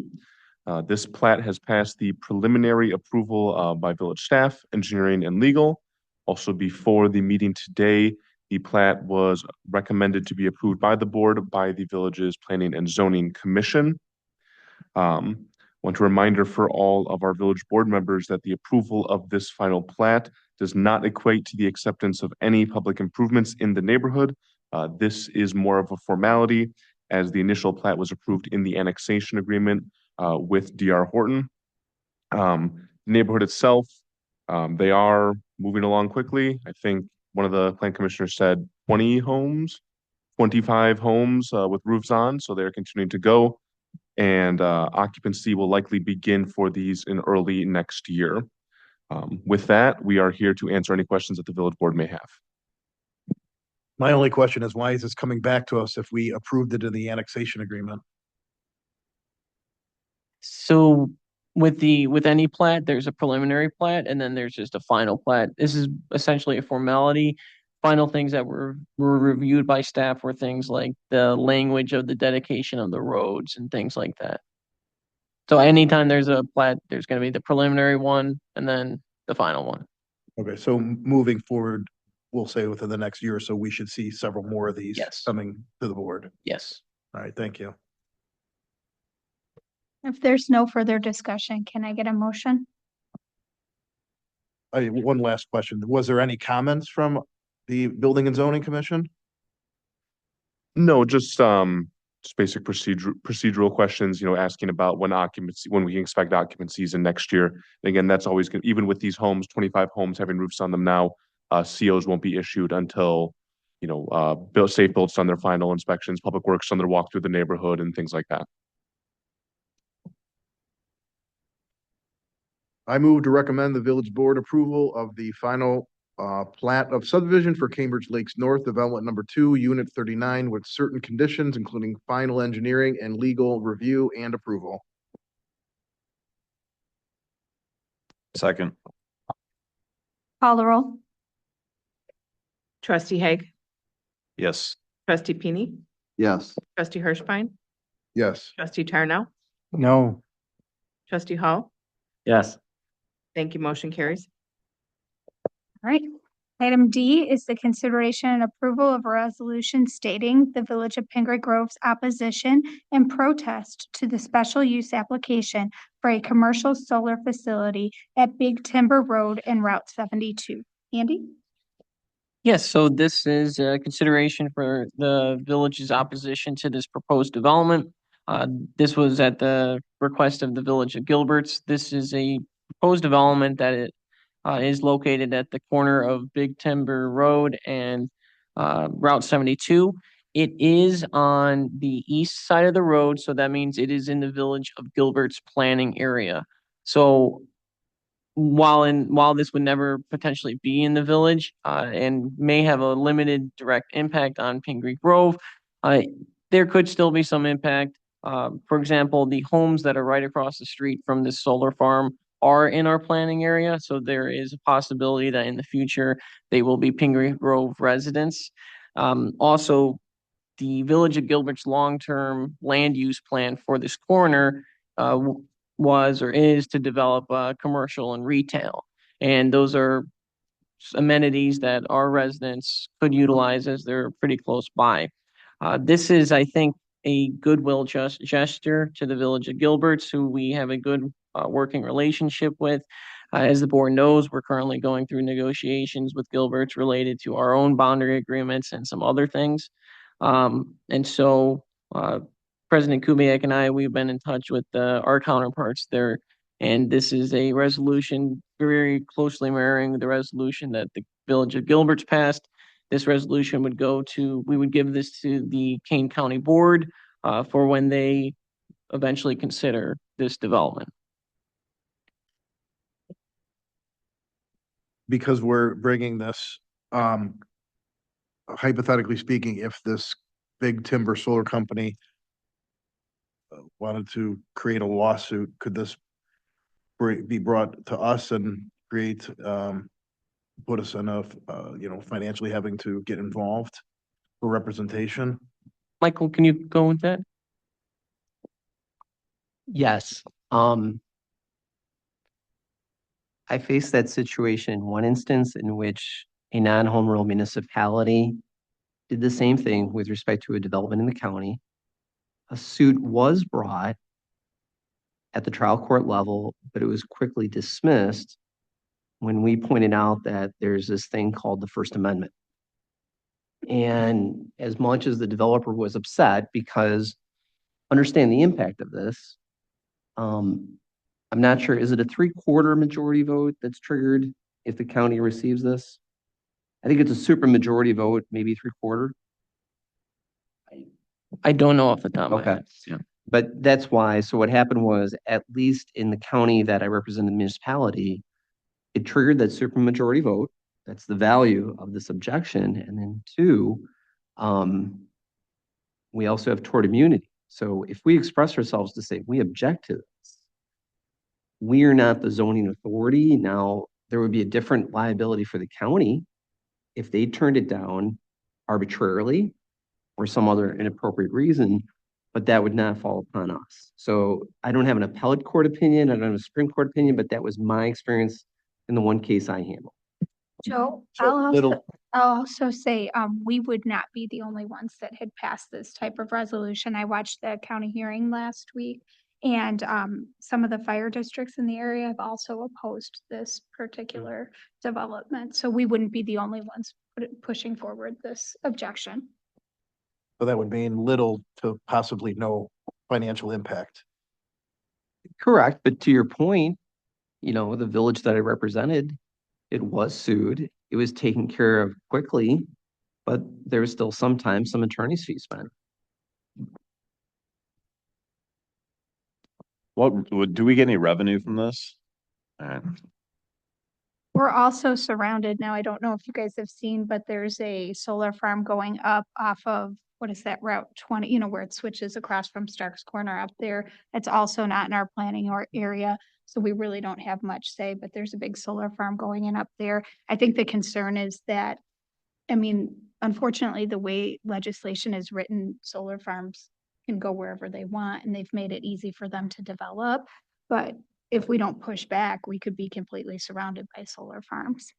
This plat has passed the preliminary approval by village staff, engineering, and legal. Also, before the meeting today, the plat was recommended to be approved by the board by the village's Planning and Zoning Commission. Want a reminder for all of our village board members that the approval of this final plat does not equate to the acceptance of any public improvements in the neighborhood. This is more of a formality as the initial plat was approved in the annexation agreement with DR Horton. Neighborhood itself, they are moving along quickly. I think one of the plan commissioners said 20 homes, 25 homes with roofs on, so they're continuing to go. And occupancy will likely begin for these in early next year. With that, we are here to answer any questions that the village board may have. My only question is, why is this coming back to us if we approved it in the annexation agreement? So with any plat, there's a preliminary plat and then there's just a final plat. This is essentially a formality. Final things that were reviewed by staff were things like the language of the dedication of the roads and things like that. So anytime there's a plat, there's going to be the preliminary one and then the final one. Okay, so moving forward, we'll say within the next year or so, we should see several more of these Yes. coming to the board. Yes. All right, thank you. If there's no further discussion, can I get a motion? One last question. Was there any comments from the Building and Zoning Commission? No, just basic procedural questions, asking about when we can expect occupancies in next year. And again, that's always good. Even with these homes, 25 homes having roofs on them now, COs won't be issued until, Safe Build's done their final inspections, Public Works done their walk through the neighborhood and things like that. I move to recommend the village board approval of the final plat of subdivision for Cambridge Lakes North Development Number 2, Unit 39, with certain conditions, including final engineering and legal review and approval. Second. Call the roll. Trustee Haig, Yes. trustee Pini, Yes. trustee Hirschbein, Yes. trustee Tarnow, No. trustee Hall. Yes. Thank you. Motion carries. All right. Item D is the consideration and approval of a resolution stating the Village of Pingree Grove's opposition and protest to the special use application for a commercial solar facility at Big Timber Road and Route 72. Andy? Yes, so this is a consideration for the village's opposition to this proposed development. This was at the request of the Village of Gilbert's. This is a proposed development that it is located at the corner of Big Timber Road and Route 72. It is on the east side of the road, so that means it is in the Village of Gilbert's planning area. So while this would never potentially be in the village, and may have a limited direct impact on Pingree Grove, there could still be some impact. For example, the homes that are right across the street from this solar farm are in our planning area, so there is a possibility that in the future they will be Pingree Grove residents. Also, the Village of Gilbert's long-term land use plan for this corner was or is to develop commercial and retail. And those are amenities that our residents could utilize as they're pretty close by. This is, I think, a goodwill gesture to the Village of Gilbert's, who we have a good working relationship with. As the board knows, we're currently going through negotiations with Gilbert's related to our own boundary agreements and some other things. And so President Kubiak and I, we've been in touch with our counterparts there. And this is a resolution very closely mirroring the resolution that the Village of Gilbert's passed. This resolution would we would give this to the Kane County Board for when they eventually consider this development. Because we're bringing this, hypothetically speaking, if this big timber solar company wanted to create a lawsuit, could this be brought to us and create, put us in a, financially having to get involved for representation? Michael, can you go with that? Yes. I faced that situation in one instance in which a non-home rule municipality did the same thing with respect to a development in the county. A suit was brought at the trial court level, but it was quickly dismissed when we pointed out that there's this thing called the First Amendment. And as much as the developer was upset because understand the impact of this, I'm not sure, is it a 3/4 majority vote that's triggered if the county receives this? I think it's a super majority vote, maybe 3/4. I don't know off the top of my head. Yeah. But that's why, so what happened was, at least in the county that I represent, the municipality, it triggered that super majority vote. That's the value of this objection. And then two, we also have tort immunity. So if we express ourselves to say we object to this, we are not the zoning authority. Now, there would be a different liability for the county if they turned it down arbitrarily or some other inappropriate reason, but that would not fall upon us. So I don't have an appellate court opinion, I don't have a Supreme Court opinion, but that was my experience in the one case I handled. Joe, So I'll also say, we would not be the only ones that had passed this type of resolution. I watched the county hearing last week, and some of the fire districts in the area have also opposed this particular development. So we wouldn't be the only ones pushing forward this objection. So that would mean little to possibly no financial impact. Correct, but to your point, the village that I represented, it was sued. It was taken care of quickly, but there was still sometimes some attorney's fees spent. Do we get any revenue from this? We're also surrounded now. I don't know if you guys have seen, but there's a solar farm going up off of, what is that, Route 20, where it switches across from Stark's Corner up there. It's also not in our planning or area. So we really don't have much say, but there's a big solar farm going in up there. I think the concern is that, unfortunately, the way legislation is written, solar farms can go wherever they want, and they've made it easy for them to develop. But if we don't push back, we could be completely surrounded by solar farms.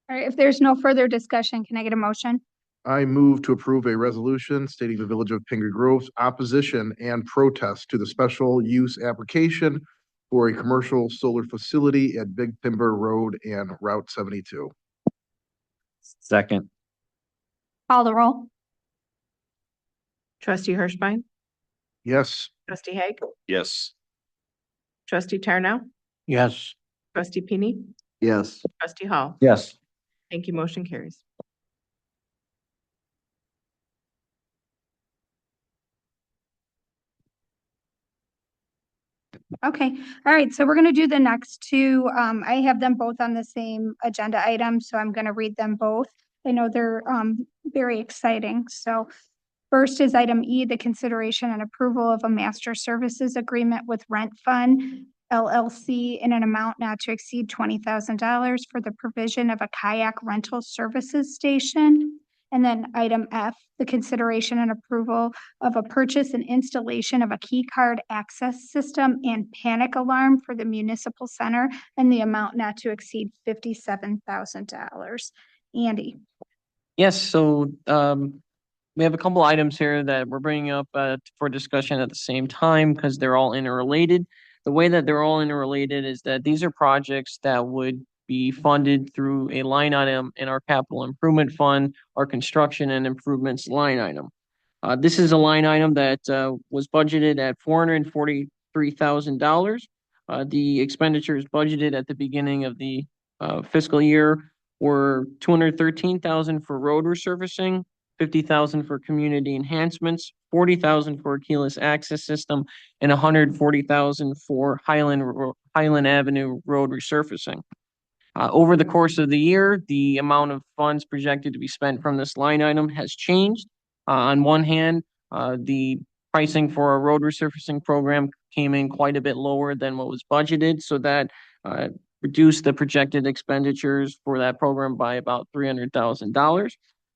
All right, if there's no further discussion, can I get a motion? I move to approve a resolution stating the Village of Pingree Grove's opposition and protest to the special use application for a commercial solar facility at Big Timber Road and Route 72. Second. Call the roll. Trustee Hirschbein, Yes. trustee Haig, Yes. trustee Tarnow, Yes. trustee Pini, Yes. trustee Hall. Yes. Thank you. Motion carries. Okay, all right, so we're gonna do the next two. I have them both on the same agenda item, so I'm gonna read them both. I know they're very exciting. So first is item E, the consideration and approval of a master services agreement with Rent Fund LLC in an amount not to exceed $20,000 for the provision of a kayak rental services station. And then item F, the consideration and approval of a purchase and installation of a key card access system and panic alarm for the municipal center and the amount not to exceed $57,000. Andy. Yes, so we have a couple items here that we're bringing up for discussion at the same time because they're all interrelated. The way that they're all interrelated is that these are projects that would be funded through a line item in our capital improvement fund, our construction and improvements line item. This is a line item that was budgeted at $443,000. The expenditures budgeted at the beginning of the fiscal year were $213,000 for road resurfacing, $50,000 for community enhancements, $40,000 for a keyless access system, and $140,000 for Highland Avenue road resurfacing. Over the course of the year, the amount of funds projected to be spent from this line item has changed. On one hand, the pricing for our road resurfacing program came in quite a bit lower than what was budgeted, so that reduced the projected expenditures for that program by about $300,000.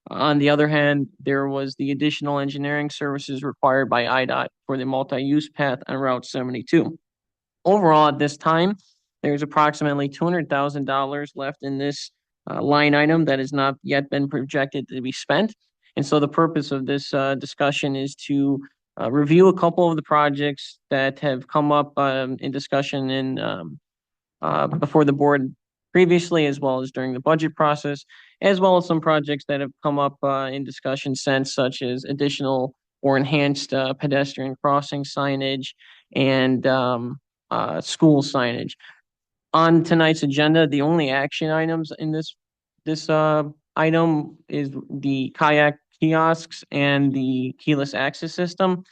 On the other hand, there was the additional engineering services required by IDOT for the multi-use path on Route 72. Overall, at this time, there's approximately $200,000 left in this line item that has not yet been projected to be spent. And so the purpose of this discussion is to review a couple of the projects that have come up in discussion before the board previously, as well as during the budget process, as well as some projects that have come up in discussion since, such as additional or enhanced pedestrian crossing signage and school signage. On tonight's agenda, the only action items in this item is the kayak kiosks and the keyless access system.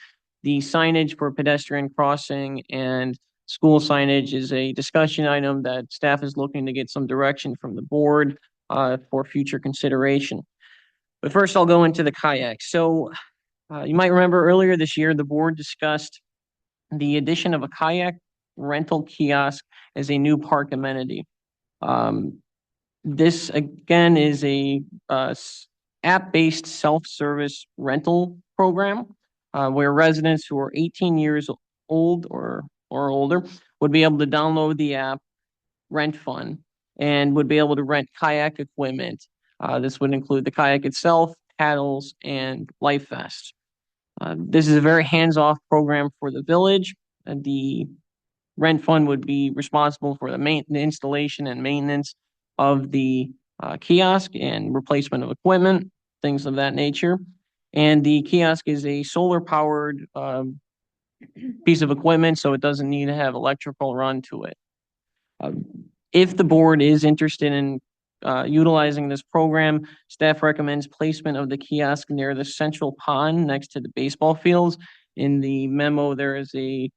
The signage for pedestrian crossing and school signage is a discussion item that staff is looking to get some direction from the board for future consideration. But first, I'll go into the kayak. So you might remember earlier this year, the board discussed the addition of a kayak rental kiosk as a new park amenity. This again is a app-based self-service rental program where residents who are 18 years old or older would be able to download the app Rent Fund and would be able to rent kayak equipment. This would include the kayak itself, paddles, and life vests. This is a very hands-off program for the village. The Rent Fund would be responsible for the installation and maintenance of the kiosk and replacement of equipment, things of that nature. And the kiosk is a solar-powered piece of equipment, so it doesn't need to have electrical run to it. If the board is interested in utilizing this program, staff recommends placement of the kiosk near the central pond next to the baseball fields. In the memo, there is a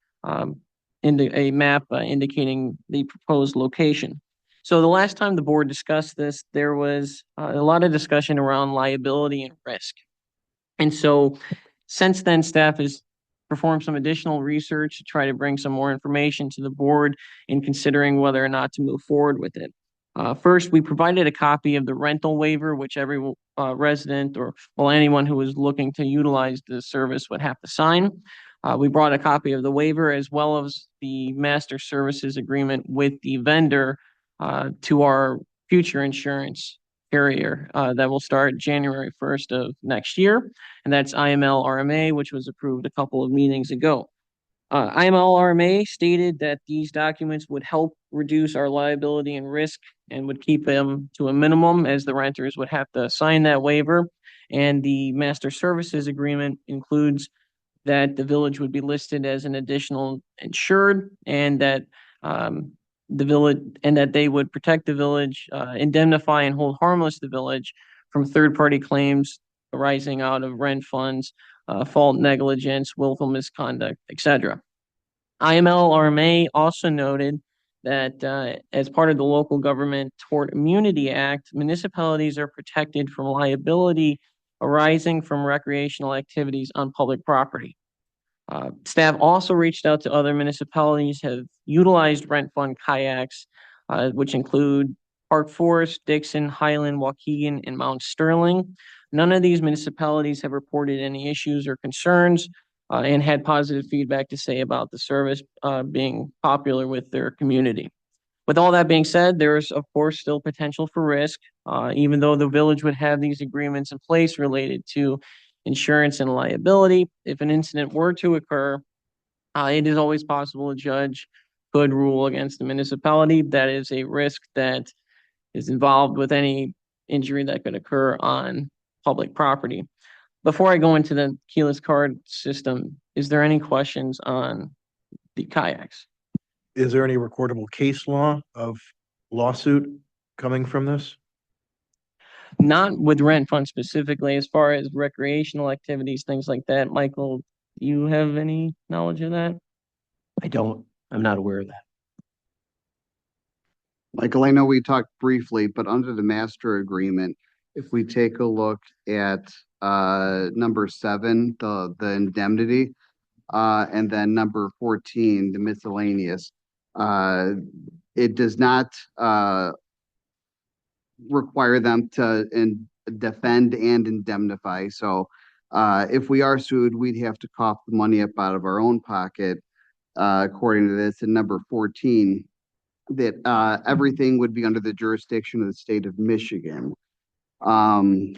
map indicating the proposed location. So the last time the board discussed this, there was a lot of discussion around liability and risk. And so since then, staff has performed some additional research to try to bring some more information to the board in considering whether or not to move forward with it. First, we provided a copy of the rental waiver, which every resident or anyone who was looking to utilize the service would have to sign. We brought a copy of the waiver as well as the master services agreement with the vendor to our future insurance carrier that will start January 1st of next year. And that's IML RMA, which was approved a couple of meetings ago. IML RMA stated that these documents would help reduce our liability and risk and would keep them to a minimum, as the renters would have to sign that waiver. And the master services agreement includes that the village would be listed as an additional insured, and that they would protect the village, indemnify and hold harmless the village from third-party claims arising out of rent funds, fault, negligence, willful misconduct, etc. IML-RMA also noted that as part of the Local Government Tort Immunity Act, municipalities are protected from liability arising from recreational activities on public property. Staff also reached out to other municipalities, have utilized rent fund kayaks, which include Park Forest, Dixon, Highland, Waukegan, and Mount Sterling. None of these municipalities have reported any issues or concerns and had positive feedback to say about the service being popular with their community. With all that being said, there is, of course, still potential for risk, even though the village would have these agreements in place related to insurance and liability. If an incident were to occur, it is always possible a judge could rule against the municipality. That is a risk that is involved with any injury that could occur on public property. Before I go into the keyless card system, is there any questions on the kayaks? Is there any recordable case law of lawsuit coming from this? Not with rent fund specifically, as far as recreational activities, things like that. Michael, do you have any knowledge of that? I don't, I'm not aware of that. Michael, I know we talked briefly, but under the master agreement, if we take a look at number 7, the indemnity, and then number 14, the miscellaneous, it does not require them to defend and indemnify. So if we are sued, we'd have to cough the money up out of our own pocket, according to this. And number 14, that everything would be under the jurisdiction of the state of Michigan. I'm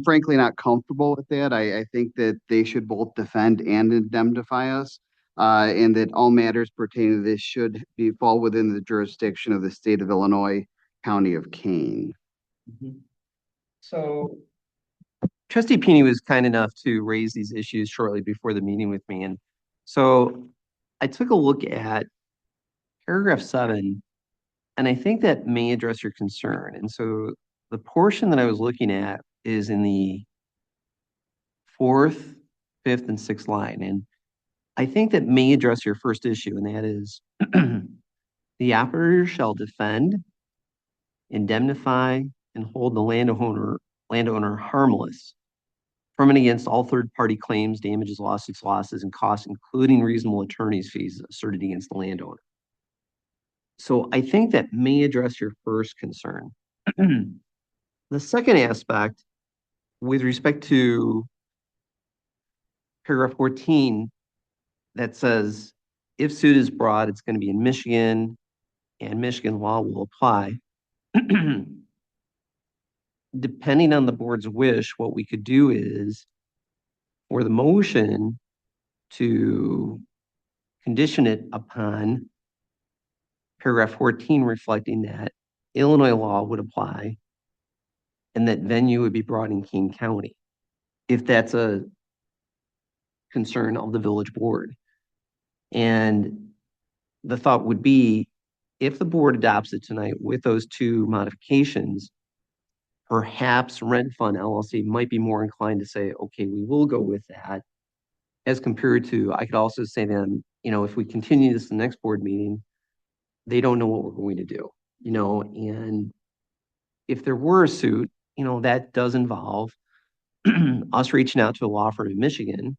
frankly not comfortable with that. I think that they should both defend and indemnify us, and that all matters pertaining to this should fall within the jurisdiction of the state of Illinois, county of Kane. So Trustee Pini was kind enough to raise these issues shortly before the meeting with me. And so I took a look at paragraph 7, and I think that may address your concern. And so the portion that I was looking at is in the 4th, 5th, and 6th line. And I think that may address your first issue, and that is the operator shall defend, indemnify, and hold the landowner harmless from and against all third-party claims, damages, lawsuits, losses, and costs, including reasonable attorney's fees asserted against the landowner. So I think that may address your first concern. The second aspect, with respect to paragraph 14, that says, if suit is brought, it's going to be in Michigan, and Michigan law will apply. Depending on the board's wish, what we could do is, for the motion, to condition it upon paragraph 14 reflecting that Illinois law would apply and that venue would be brought in Kane County, if that's a concern of the village board. And the thought would be, if the board adopts it tonight with those 2 modifications, perhaps Rent Fund LLC might be more inclined to say, okay, we will go with that, as compared to, I could also say then, if we continue this the next board meeting, they don't know what we're going to do, and if there were a suit, that does involve us reaching out to a law firm in Michigan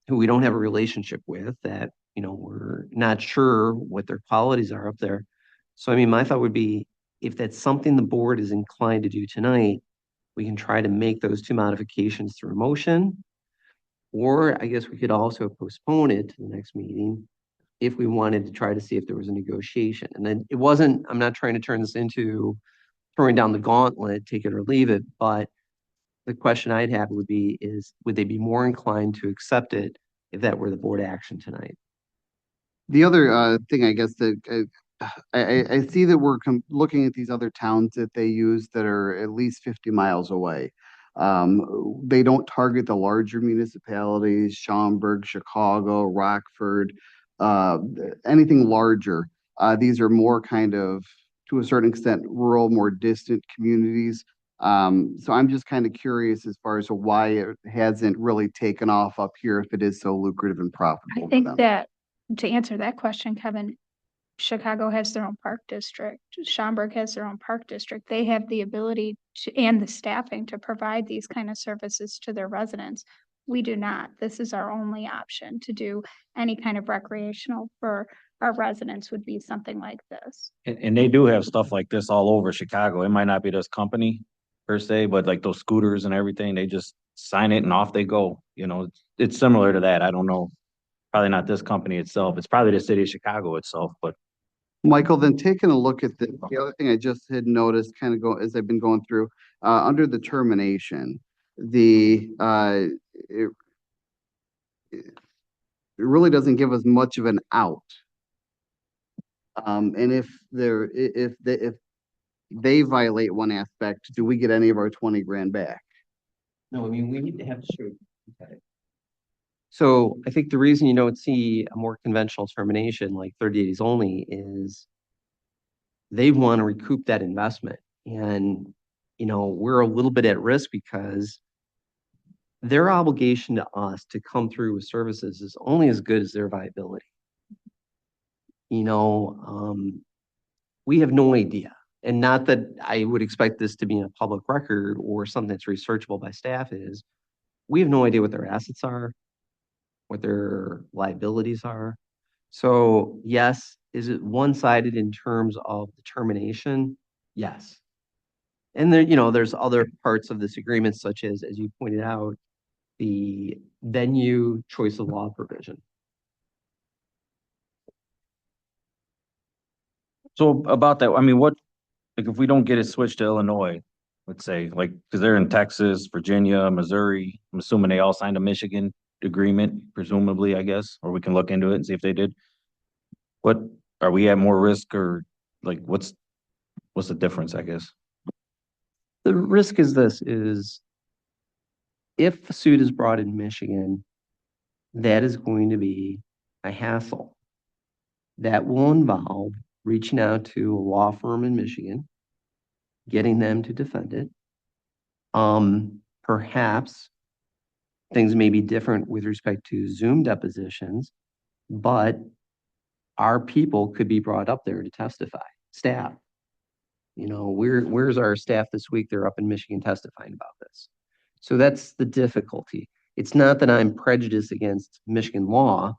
who we don't have a relationship with, that, we're not sure what their qualities are up there. So, my thought would be, if that's something the board is inclined to do tonight, we can try to make those 2 modifications through a motion, or I guess we could also postpone it to the next meeting if we wanted to try to see if there was a negotiation. And then I'm not trying to turn this into throwing down the gauntlet, take it or leave it, but the question I'd have would be would they be more inclined to accept it if that were the board action tonight? The other thing, I guess, that I see that we're looking at these other towns that they use that are at least 50 miles away. They don't target the larger municipalities, Schaumburg, Chicago, Rockford, anything larger. These are more kind of, to a certain extent, rural, more distant communities. So I'm just kind of curious as far as to why it hasn't really taken off up here if it is so lucrative and I profitable for think them. that to answer that question, Kevin, Chicago has their own park district. Schaumburg has their own park district. They have the ability to, and the staffing to provide these kind of services to their residents. We do not. This is our only option to do any kind of recreational for our residents would be something like this. And they do have stuff like this all over Chicago. It might not be this company per se, but like those scooters and everything, they just sign it and off they go. You know, it's similar to that. I don't know. Probably not this company itself. It's probably the city of Chicago itself, but Michael, then taking a look at the other thing I just had noticed kind of go as I've been going through, under the termination, it really doesn't give us much of an out. And if they violate one aspect, do we get any of our 20 grand back? No, I mean, we need to have to show. Okay. So I think the reason you don't see a more conventional termination like 30 days only is they want to recoup that investment. And, you know, we're a little bit at risk because their obligation to us to come through with services is only as good as their viability. You know, we have no idea. And not that I would expect this to be in a public record or something that's researchable by staff is, we have no idea what their assets are, what their liabilities are. So yes, is it one-sided in terms of the termination? Yes. And there, you know, there's other parts of this agreement, such as you pointed out, the venue choice of law provision. so about that, I mean, what, like if we don't get it switched to Illinois, let's say, like, because they're in Texas, Virginia, Missouri, I'm assuming they all signed a Michigan agreement, presumably, I guess, or we can look into it and see if they did. What, are we at more risk or like what's the difference, I guess? The risk is this is if a suit is brought in Michigan, that is going to be a hassle. That will involve reaching out to a law firm in Michigan, getting them to defend it. Perhaps things may be different with respect to Zoom depositions, but our people could be brought up there to testify, staff. You know, where's our staff this week? They're up in Michigan testifying about this. So that's the difficulty. It's not that I'm prejudiced against Michigan law.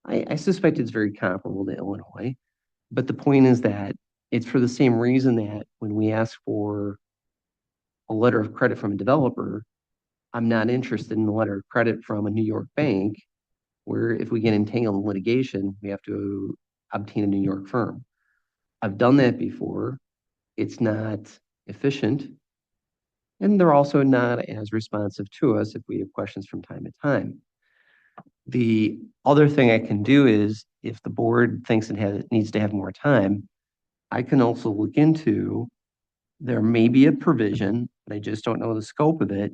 I suspect it's very comparable to Illinois. But the point is that it's for the same reason that when we ask for a letter of credit from a developer, I'm not interested in a letter of credit from a New York bank, where if we get entangled in litigation, we have to obtain a New York firm. I've done that before. It's not efficient. And they're also not as responsive to us if we have questions from time to time. The other thing I can do is if the board thinks it needs to have more time, I can also look into, there may be a provision, but I just don't know the scope of it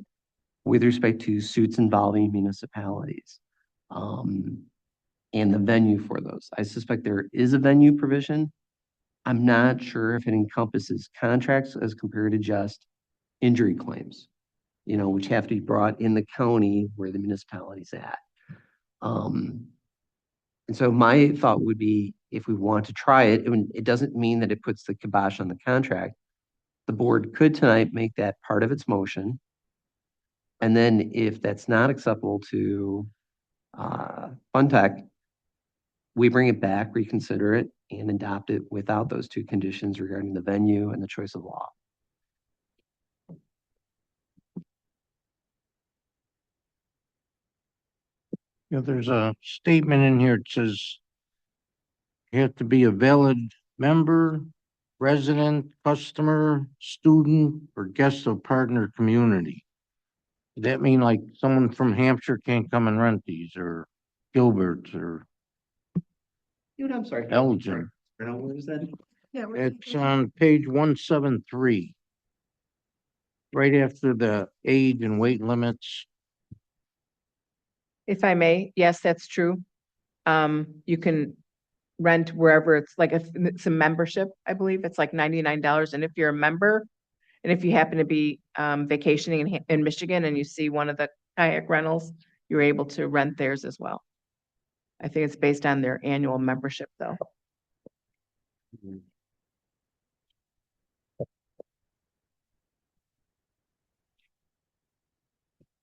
with respect to suits involving municipalities and the venue for those. I suspect there is a venue provision. I'm not sure if it encompasses contracts as compared to just injury claims, you know, which have to be brought in the county where the municipality's at. And so my thought would be, if we want to try it, it doesn't mean that it puts the kibosh on the contract. The board could tonight make that part of its motion. And then if that's not acceptable to Funtech, we bring it back, reconsider it, and adopt it without those two conditions regarding the venue and the choice of law. Yeah, there's a statement in here that says you have to be a valid member, resident, customer, student, or guest of partner community. Does that mean like someone from Hampshire can't come and rent these, or Gilbert, or I'm sorry. Elgin? Where is that? It's on page 173. Right after the age and weight limits. If I may, yes, that's true. You can rent wherever it's like, if it's a membership, I believe it's like $99. And if you're a member, And if you happen to be vacationing in Michigan and you see one of the kayak rentals, you're able to rent theirs as well. I think it's based on their annual membership, though.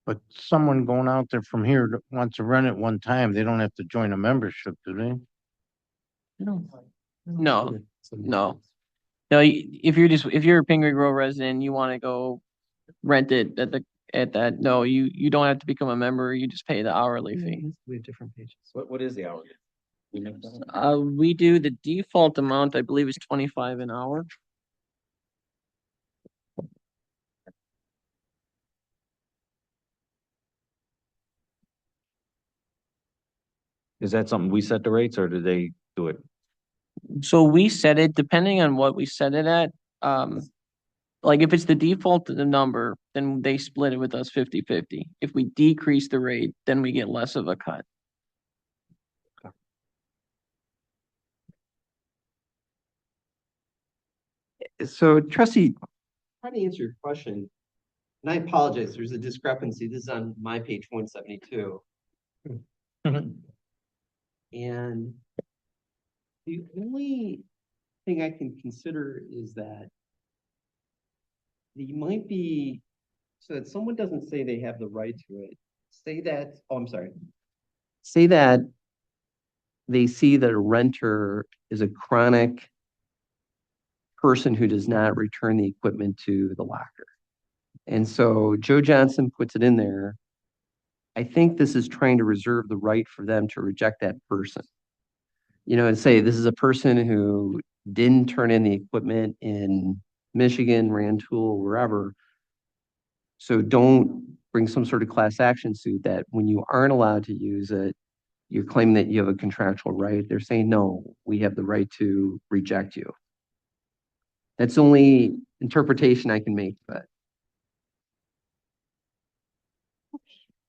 But someone going out there from here that wants to rent it one time, they don't have to join a membership, do they? No, no. No, if you're a Pingree Grove resident, you want to go rent it at that, no, you don't have to become a member, you just pay the hourly fee. We have different pages. What is the hourly? We do the default amount, I believe is 25 an hour. Is that something we set the rates or do they do it? So we set it, depending on what we set it at, like if it's the default to the number, then they split it with us 50-50. If we decrease the rate, then we get less of a cut. So trustee, trying to answer your question, and I apologize, there's a discrepancy. This is on my page 172. And the only thing I can consider is that you might be, so that someone doesn't say they have the right to it, say that, oh, I'm sorry. Say that they see that a renter is a chronic person who does not return the equipment to the locker. And so Joe Johnson puts it in there. I think this is trying to reserve the right for them to reject that person. You know, and say this is a person who didn't turn in the equipment in Michigan, Rantoul, wherever. So don't bring some sort of class action suit that when you aren't allowed to use it, you're claiming that you have a contractual right. They're saying, no, we have the right to reject you. That's the only interpretation I can make, but.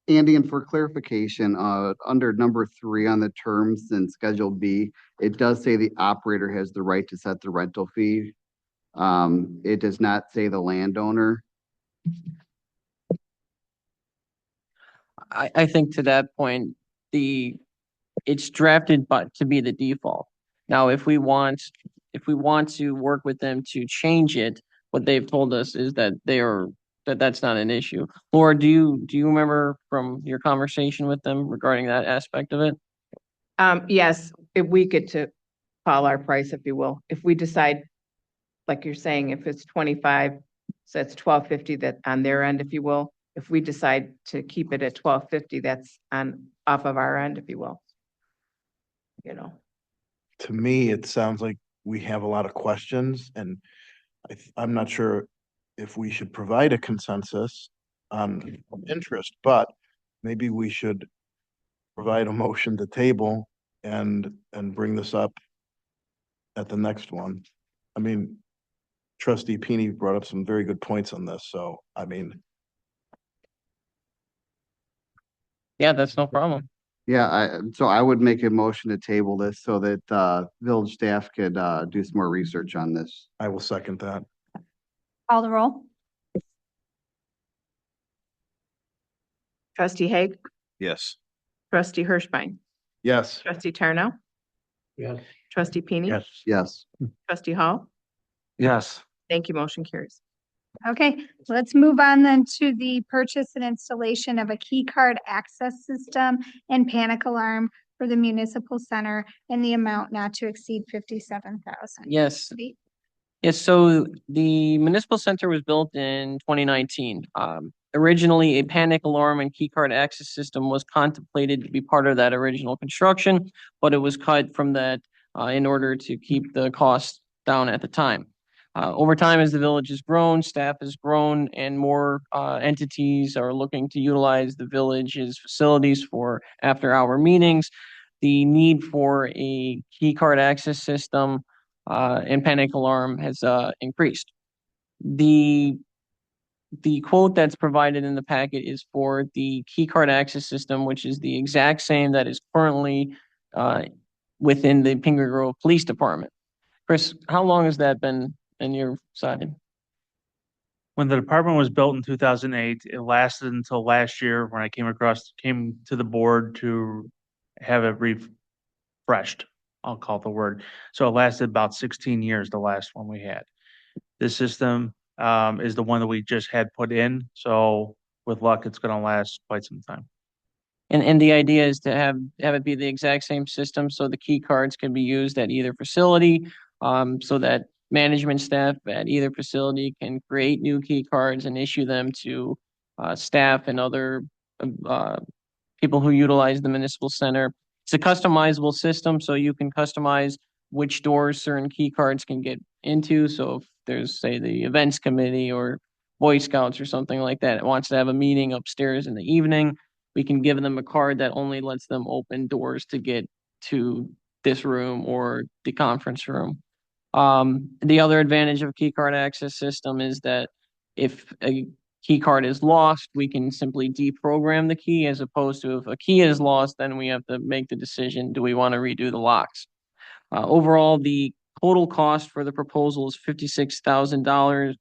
Andy, and for clarification, under number 3 on the terms in Schedule B, it does say the operator has the right to set the rental fee. It does not say the landowner. I think to that point, it's drafted but to be the default. Now, if we want to work with them to change it, what they've told us is that that's not an issue. Laura, do you remember from your conversation with them regarding that aspect of it? Yes, if we get to call our price, if you will, if we decide, like you're saying, if it's 25, so it's 12.50 that on their end, if you will. If we decide to keep it at 12.50, that's off of our end, if you will. You know. To me, it sounds like we have a lot of questions, and I'm not sure if we should provide a consensus on interest, but maybe we should provide a motion to table and bring this up at the next one. I mean, Trustee Pini brought up some very good points on this, so I mean. Yeah, that's no problem. Yeah, so I would make a motion to table this so that village staff could do some more research on this. I will second that. Call the roll. Trustee Haig, Yes. Trustee Hirschbein, Yes. Trustee Tarno, Yes. Trustee Pini. Yes. Yes. Trustee Hall. Yes. Thank you. Motion carries. Okay, let's move on then to the purchase and installation of a key card access system and panic alarm for the municipal center in the amount not to exceed 57,000. Yes. Yes, so the municipal center was built in 2019. Originally, a panic alarm and key card access system was contemplated to be part of that original construction, but it was cut from that in order to keep the costs down at the time. Over time, as the village has grown, staff has grown, and more entities are looking to utilize the village's facilities for after-hour meetings, the need for a key card access system and panic alarm has increased. The quote that's provided in the packet is for the key card access system, which is the exact same that is currently within the Pingree Grove Police Department. Chris, how long has that been in your side? When the department was built in 2008, it lasted until last year when I came to the board to have it refreshed. I'll call it the word. So it lasted about 16 years, the last one we had. This system is the one that we just had put in. So with luck, it's going to last quite some time. And the idea is to have it be the exact same system, so the key cards can be used at either facility, so that management staff at either facility can create new key cards and issue them to staff and other people who utilize the municipal center. It's a customizable system, so you can customize which doors certain key cards can get into. So if there's, say, the events committee or Boy Scouts or something like that wants to have a meeting upstairs in the evening, we can give them a card that only lets them open doors to get to this room or the conference room. The other advantage of key card access system is that if a key card is lost, we can simply deprogram the key, as opposed to if a key is lost, then we have to make the decision, do we want to redo the locks? Overall, the total cost for the proposal is $56,000,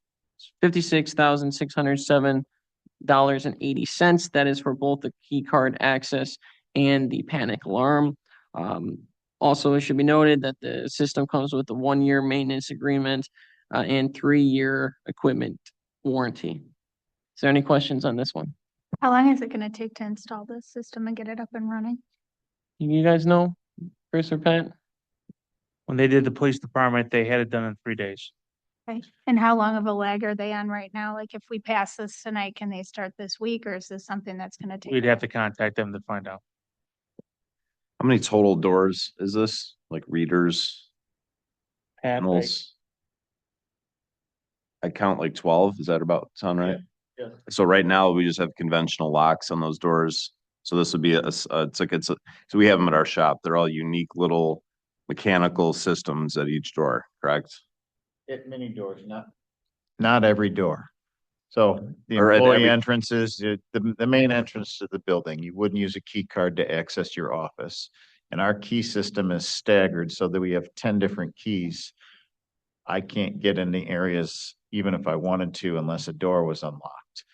$56,607.80. That is for both the key card access and the panic alarm. Also, it should be noted that the system comes with a 1-year maintenance agreement and 3-year equipment warranty. Is there any questions on this one? How long is it gonna take to install this system and get it up and running? You guys know, Chris or Pat? When they did the police department, they had it done in 3 days. Okay, and how long of a lag are they on right now? Like if we pass this tonight, can they start this week, or is this something that's gonna take? We'd have to contact them to find out. How many total doors is this? Like readers, Pat, panels? I count like 12. Is that about sound right? Yeah. So right now we just have conventional locks on those doors. So this would be so we have them at our shop. They're all unique little mechanical systems at each door, correct? At many doors, not every door. So the Or at employee every- entrances, the main entrance to the building, you wouldn't use a key card to access your office. And our key system is staggered so that we have 10 different keys. I can't get in the areas even if I wanted to unless a door was unlocked.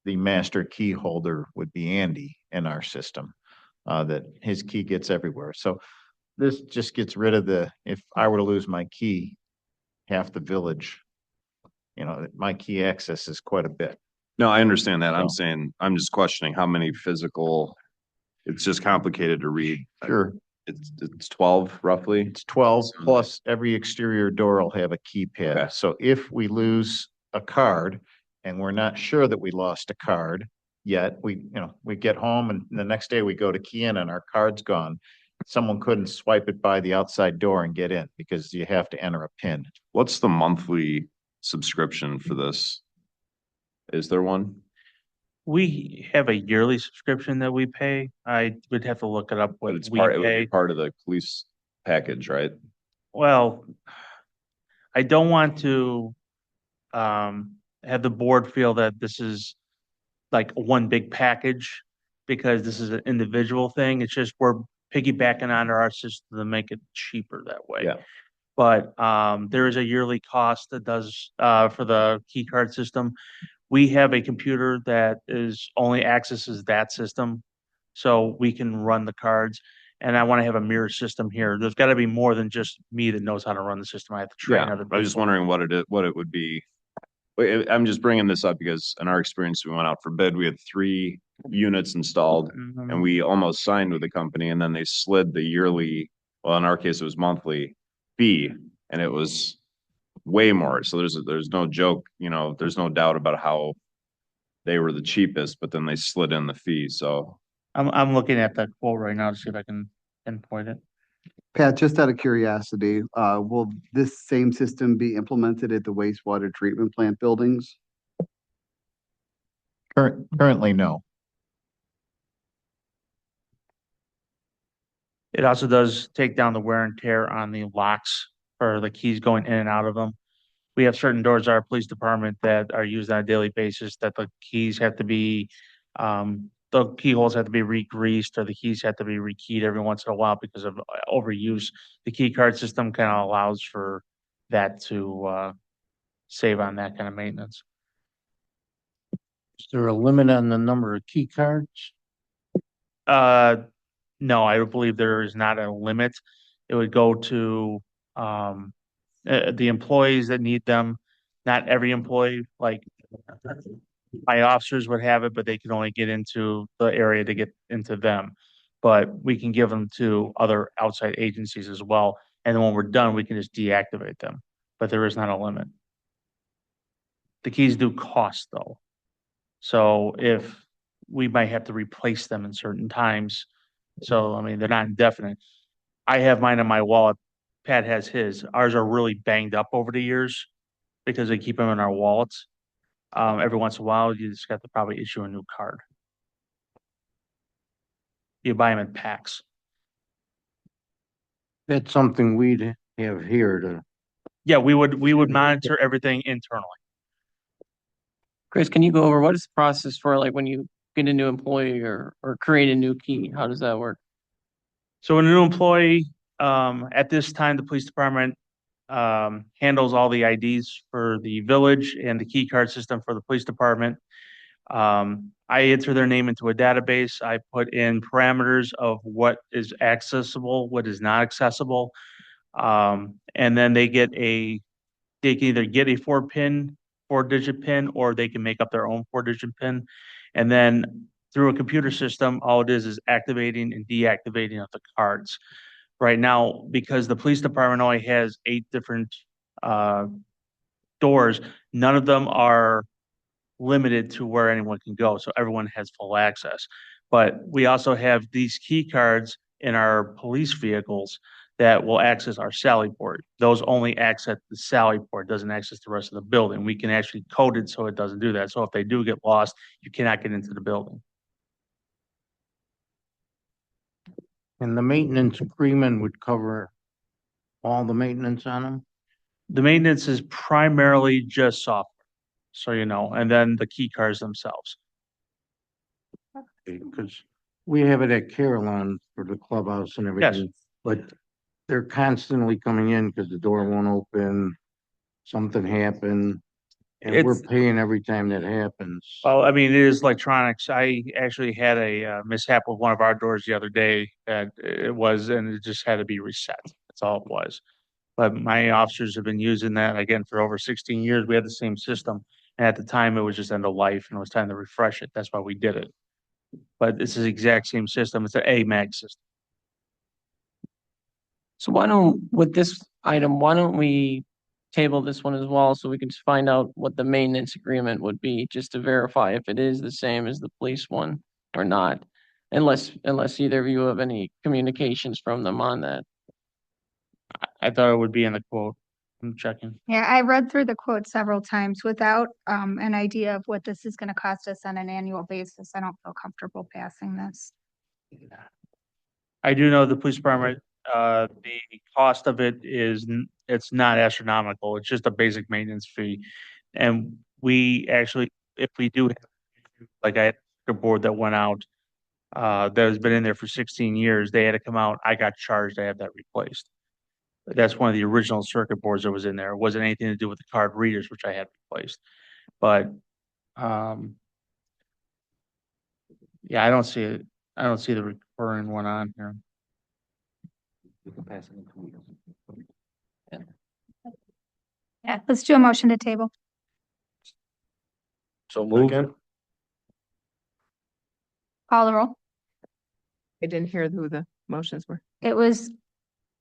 The master key holder would be Andy in our system, that his key gets everywhere. So this just gets rid of if I were to lose my key, half the village, my key access is quite a bit. No, I understand that. I'm So- saying, I'm just questioning how many physical, it's just complicated to read. Sure. It's 12 roughly. It's 12 plus every exterior door will have a keypad. Okay. So if we lose a card and we're not sure that we lost a card yet, we get home and the next day we go to key in and our card's gone. Someone couldn't swipe it by the outside door and get in because you have to enter a PIN. What's the monthly subscription for this? Is there one? We have a yearly subscription that we pay. I would have to look it up But what it's we part, it would be pay. part of the police package, right? Well, I don't want to have the board feel that this is like one big package because this is an individual thing. It's just we're piggybacking onto our system to make it cheaper that way. Yeah. But there is a yearly cost that does for the key card system. We have a computer that only accesses that system, so we can run the cards. And I want to have a mirror system here. There's got to be more than just me that knows how to run the system. I have to train Yeah, other I was just people. wondering what it would be. Wait, I'm just bringing this up because in our experience, we went out for bid, we had 3 units installed Mhm. and we almost signed with the company and then they slid the yearly, well, in our case, it was monthly fee and it was way more. So there's no joke, there's no doubt about how they were the cheapest, but then they slid in the fee. So I'm looking at that quote right now to see if I can pinpoint it. Pat, just out of curiosity, will this same system be implemented at the wastewater treatment plant buildings? Currently, no. It also does take down the wear and tear on the locks for the keys going in and out of them. We have certain doors at our police department that are used on a daily basis that the keys have to be, the keyholes have to be re-greased or the keys have to be rekeyed every once in a while because of overuse. The key card system kind of allows for that to save on that kind of maintenance. Is there a limit on the number of key cards? No, I don't believe there is not a limit. It would go to the employees that need them. Not every employee, like my officers would have it, but they can only get into the area to get into them. But we can give them to other outside agencies as well. And then when we're done, we can just deactivate them. But there is not a limit. The keys do cost though. So if we might have to replace them in certain times. So, I mean, they're not indefinite. I have mine in my wallet. Pat has his. Ours are really banged up over the years because they keep them in our wallets. Every once in a while, you just got to probably issue a new card. You buy them in packs. That's something we'd have here to, Yeah, we would monitor everything internally. Chris, can you go over what is the process for like when you get a new employee or create a new key? How does that work? So when a new employee, at this time, the police department handles all the IDs for the village and the key card system for the police department. I enter their name into a database. I put in parameters of what is accessible, what is not accessible. And then they can either get a 4-digit pin, or they can make up their own 4-digit pin. And then through a computer system, all it is activating and deactivating of the cards. Right now, because the police department only has 8 different doors, none of them are limited to where anyone can go. So everyone has full access. But we also have these key cards in our police vehicles that will access our Sally port. Those only access the Sally port, doesn't access the rest of the building. We can actually code it so it doesn't do that. So if they do get lost, you cannot get into the building. and the maintenance agreement would cover all the maintenance on them? The maintenance is primarily just software, so you know, and then the key cards themselves. Because we have it at Carolyn for the clubhouse and everything, but they're constantly coming in because the door won't open, something happened, and we're It's- paying every time that happens. Well, I mean, it is electronics. I actually had a mishap with one of our doors the other day and it just had to be reset. That's all it was. But my officers have been using that again for over 16 years. We had the same system. And at the time, it was just end of life and it was time to refresh it. That's why we did it. But this is the exact same system. It's an AMAG system. So with this item, why don't we table this one as well so we can just find out what the maintenance agreement would be, just to verify if it is the same as the police one or not, unless either of you have any communications from them on that. I thought it would be in the quote. I'm checking. Yeah, I read through the quote several times without an idea of what this is gonna cost us on an annual basis. I don't feel comfortable passing this. I do know the police department, the cost of it it's not astronomical. It's just a basic maintenance fee. And we actually, if we do have, like I had a board that went out, that has been in there for 16 years, they had to come out. I got charged. I have that replaced. That's one of the original circuit boards that was in there. It wasn't anything to do with the card readers, which I had replaced. But, yeah, I don't see it. I don't see the recurring one on here. We can pass it in 2 weeks. Yeah, let's do a motion to table. So move. Call the roll. I didn't hear who the motions were. It was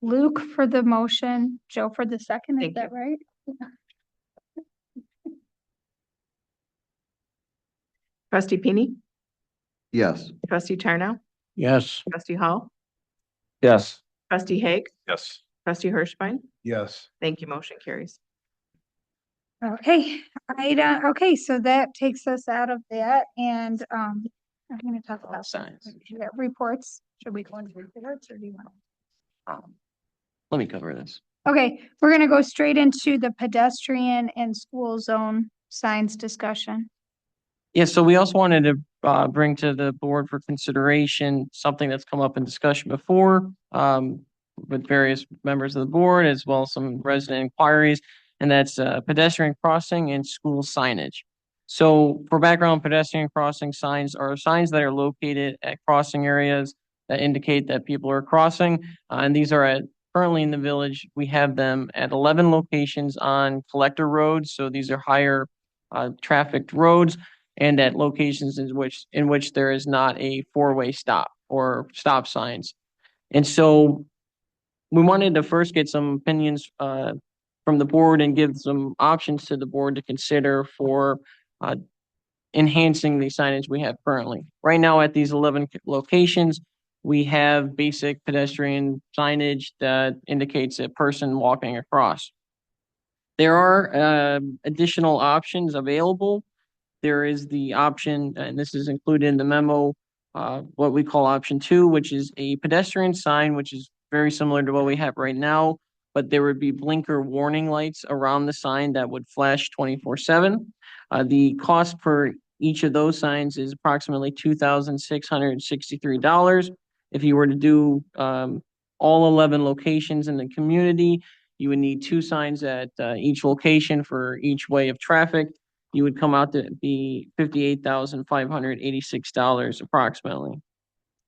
Luke for the motion, Joe for the second, is Thank that right? Trustee Pini, Yes. trustee Tarnow, Yes, trustee Hall, Yes. trustee Haig, Yes. trustee Hirschbein. Yes. Thank you. Motion carries. Okay, okay, so that takes us out of that and I'm gonna talk about Signs. reports. Should we go into reports or do you want? Let me cover this. Okay, we're gonna go straight into the pedestrian and school zone signs discussion. Yeah, so we also wanted to bring to the board for consideration something that's come up in discussion before with various members of the board as well as some resident inquiries. and that's pedestrian crossing and school signage. So for background, pedestrian crossing signs are signs that are located at crossing areas that indicate that people are crossing. And these are currently in the village. We have them at 11 locations on collector roads. So these are higher trafficked roads, and at locations in which there is not a four-way stop or stop signs. And so we wanted to first get some opinions from the board and give some options to the board to consider for enhancing the signage we have currently. Right now at these 11 locations, we have basic pedestrian signage that indicates a person walking across. There are additional options available. There is the option, and this is included in the memo, what we call option 2, which is a pedestrian sign, which is very similar to what we have right now, but there would be blinker warning lights around the sign that would flash 24/7. The cost per each of those signs is approximately $2,663. If you were to do all 11 locations in the community, you would need 2 signs at each location for each way of traffic. You would come out to be $58,586 approximately.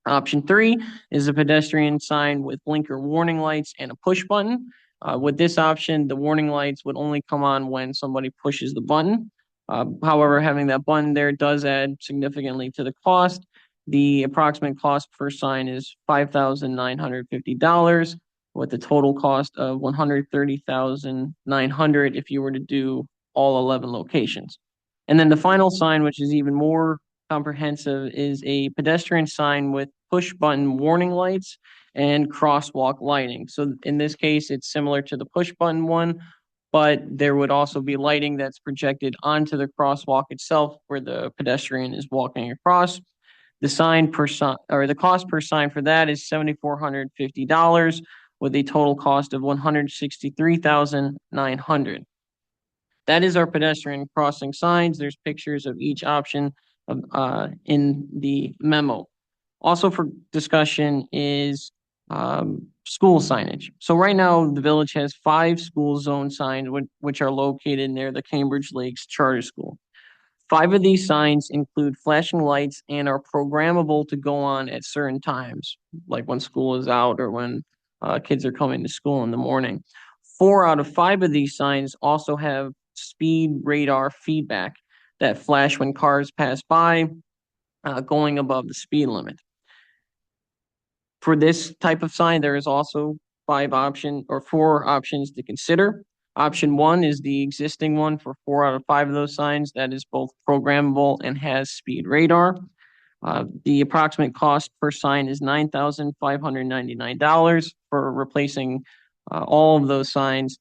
Option 3 is a pedestrian sign with blinker warning lights and a push button. With this option, the warning lights would only come on when somebody pushes the button. However, having that button there does add significantly to the cost. The approximate cost per sign is $5,950, with a total cost of $130,900 if you were to do all 11 locations. And then the final sign, which is even more comprehensive, is a pedestrian sign with push button warning lights and crosswalk lighting. So in this case, it's similar to the push button one, but there would also be lighting that's projected onto the crosswalk itself where the pedestrian is walking across. The sign per sign, or the cost per sign for that is $7,450, with a total cost of $163,900. That is our pedestrian crossing signs. There's pictures of each option in the memo. Also for discussion is school signage. So right now, the village has 5 school zone signs, which are located near the Cambridge Lakes Charter School. 5 of these signs include flashing lights and are programmable to go on at certain times, like when school is out or when kids are coming to school in the morning. 4 out of 5 of these signs also have speed radar feedback that flash when cars pass by, going above the speed limit. For this type of sign, there is also 4 options to consider. Option 1 is the existing one for 4 out of 5 of those signs that is both programmable and has speed radar. The approximate cost per sign is $9,599. For replacing all of those signs,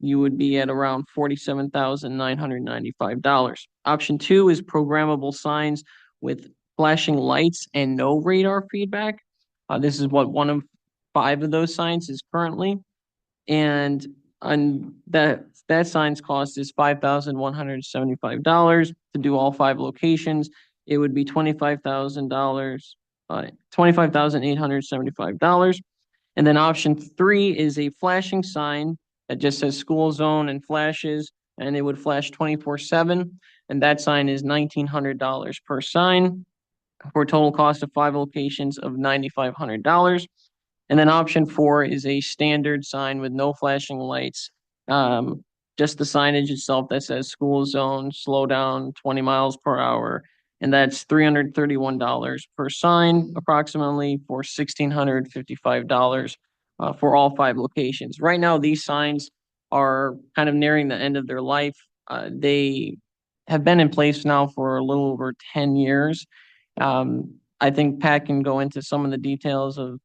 you would be at around $47,995. Option 2 is programmable signs with flashing lights and no radar feedback. This is what 1 of 5 of those signs is currently. And that sign's cost is $5,175 to do all 5 locations. It would be $25,875. And then option 3 is a flashing sign that just says school zone and flashes, and it would flash 24/7. And that sign is $1,900 per sign for a total cost of 5 locations of $9,500. And then option 4 is a standard sign with no flashing lights, just the signage itself that says school zone, slow down 20 miles per hour. And that's $331 per sign, approximately, for $1,655 for all 5 locations. Right now, these signs are kind of nearing the end of their life. They have been in place now for a little over 10 years. I think Pat can go into some of the details of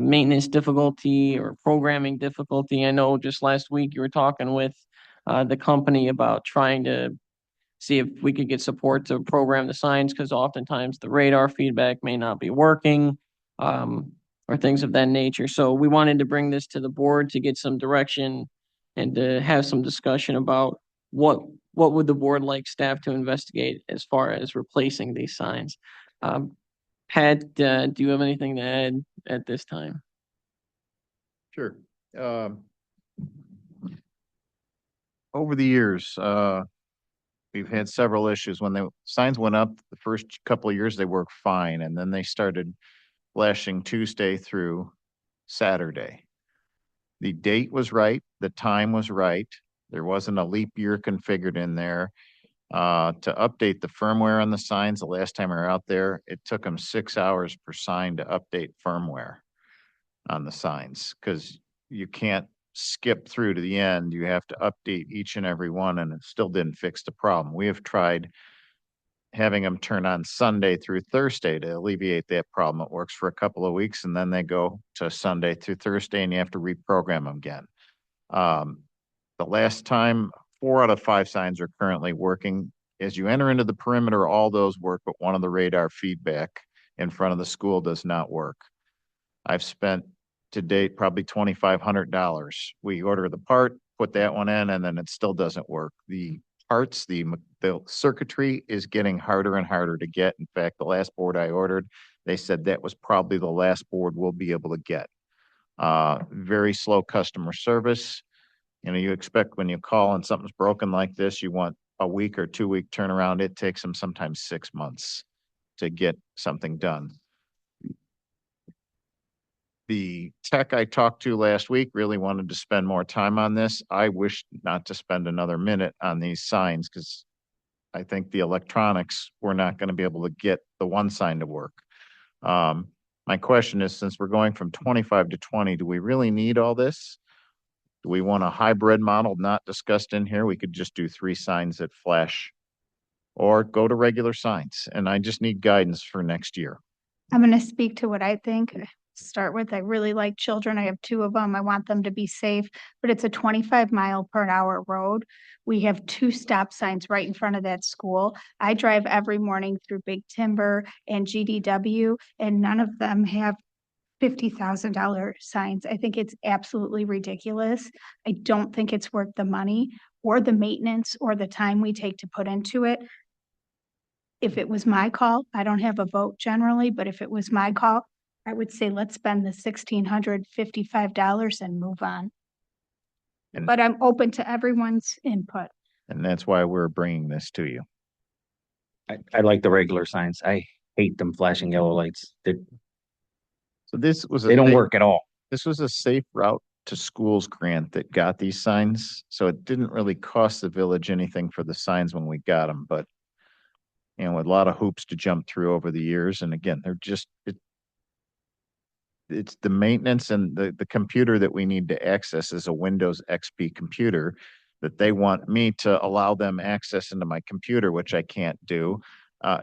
maintenance difficulty or programming difficulty. I know just last week you were talking with the company about trying to see if we could get support to program the signs, because oftentimes the radar feedback may not be working, or things of that nature. So we wanted to bring this to the board to get some direction and to have some discussion about what would the board like staff to investigate as far as replacing these signs. Pat, do you have anything to add at this time? Sure. over the years, we've had several issues. When the signs went up, the first couple of years, they worked fine, and then they started flashing Tuesday through Saturday. The date was right, the time was right. There wasn't a leap year configured in there. To update the firmware on the signs, the last time we were out there, it took them 6 hours per sign to update firmware on the signs, because you can't skip through to the end. You have to update each and every one, and it still didn't fix the problem. We have tried having them turn on Sunday through Thursday to alleviate that problem. It works for a couple of weeks, and then they go to Sunday through Thursday, and you have to reprogram them again. The last time, 4 out of 5 signs are currently working. As you enter into the perimeter, all those work, but one of the radar feedback in front of the school does not work. I've spent to date probably $2,500. We order the part, put that one in, and then it still doesn't work. The parts, the circuitry is getting harder and harder to get. In fact, the last board I ordered, they said that was probably the last board we'll be able to get. Very slow customer service. You know, you expect when you call and something's broken like this, you want a week or 2 week turnaround. It takes them sometimes 6 months to get something done. The tech I talked to last week really wanted to spend more time on this. I wish not to spend another minute on these signs, because I think the electronics, we're not going to be able to get the one sign to work. My question is, since we're going from 25 to 20, do we really need all this? Do we want a hybrid model not discussed in here? We could just do 3 signs that flash, or go to regular signs. And I just need guidance for next year. I'm going to speak to what I think. Start with, I really like children. I have 2 of them. I want them to be safe, but it's a 25-mile-per-hour road. We have 2 stop signs right in front of that school. I drive every morning through Big Timber and GDW, and none of them have $50,000 signs. I think it's absolutely ridiculous. I don't think it's worth the money or the maintenance or the time we take to put into it. If it was my call, I don't have a vote generally, but if it was my call, I would say let's spend the $1,655 and move on. And- But I'm open to everyone's input. And that's why we're bringing this to you. I like the regular signs. I hate them flashing yellow lights. So this was They don't work at all. This was a safe route to schools grant that got these signs. So it didn't really cost the village anything for the signs when we got them, but you know, with a lot of hoops to jump through over the years. And again, they're just, it's the maintenance and the computer that we need to access is a Windows XP computer that they want me to allow them access into my computer, which I can't do.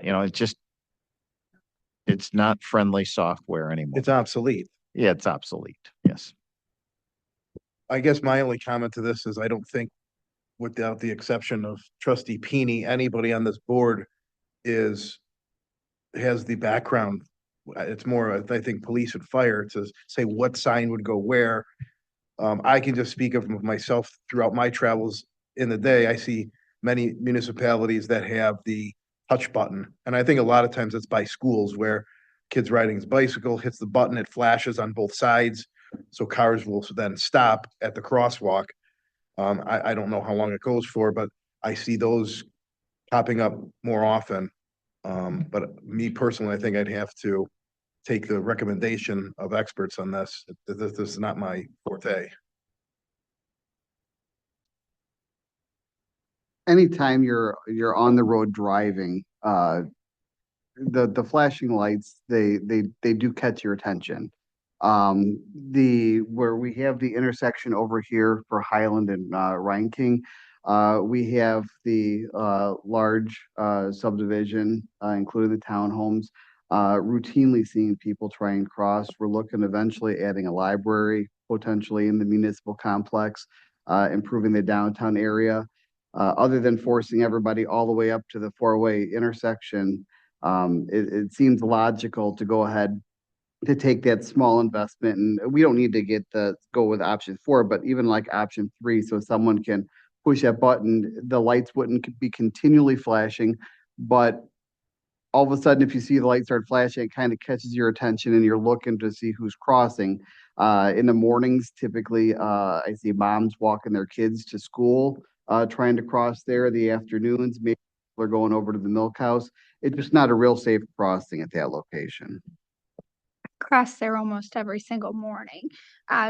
You know, it's not friendly software anymore. It's obsolete. Yeah, it's obsolete. Yes. I guess my only comment to this is I don't think, without the exception of trustee Peeney, anybody on this board has the background. It's more, I think, police and fire to say what sign would go where. I can just speak of myself throughout my travels in the day. I see many municipalities that have the touch button. And I think a lot of times it's by schools where kids riding his bicycle hits the button, it flashes on both sides. So cars will then stop at the crosswalk. I don't know how long it goes for, but I see those popping up more often. But me personally, I think I'd have to take the recommendation of experts on this. This is not my forte. Anytime you're on the road driving, the flashing lights, they do catch your attention. Where we have the intersection over here for Highland and Ryan King, we have the large subdivision, including the townhomes, routinely seeing people try and cross. We're looking eventually adding a library potentially in the municipal complex, improving the downtown area. Other than forcing everybody all the way up to the 4-way intersection, it seems logical to go ahead to take that small investment. And we don't need to go with option 4, but even like option 3, so someone can push that button, the lights wouldn't be continually flashing, but all of a sudden, if you see the light start flashing, it kind of catches your attention and you're looking to see who's crossing. In the mornings, typically, I see moms walking their kids to school. trying to cross there in the afternoons. Maybe people are going over to the milk house. It's just not a real safe crossing at that location. Cross there almost every single morning.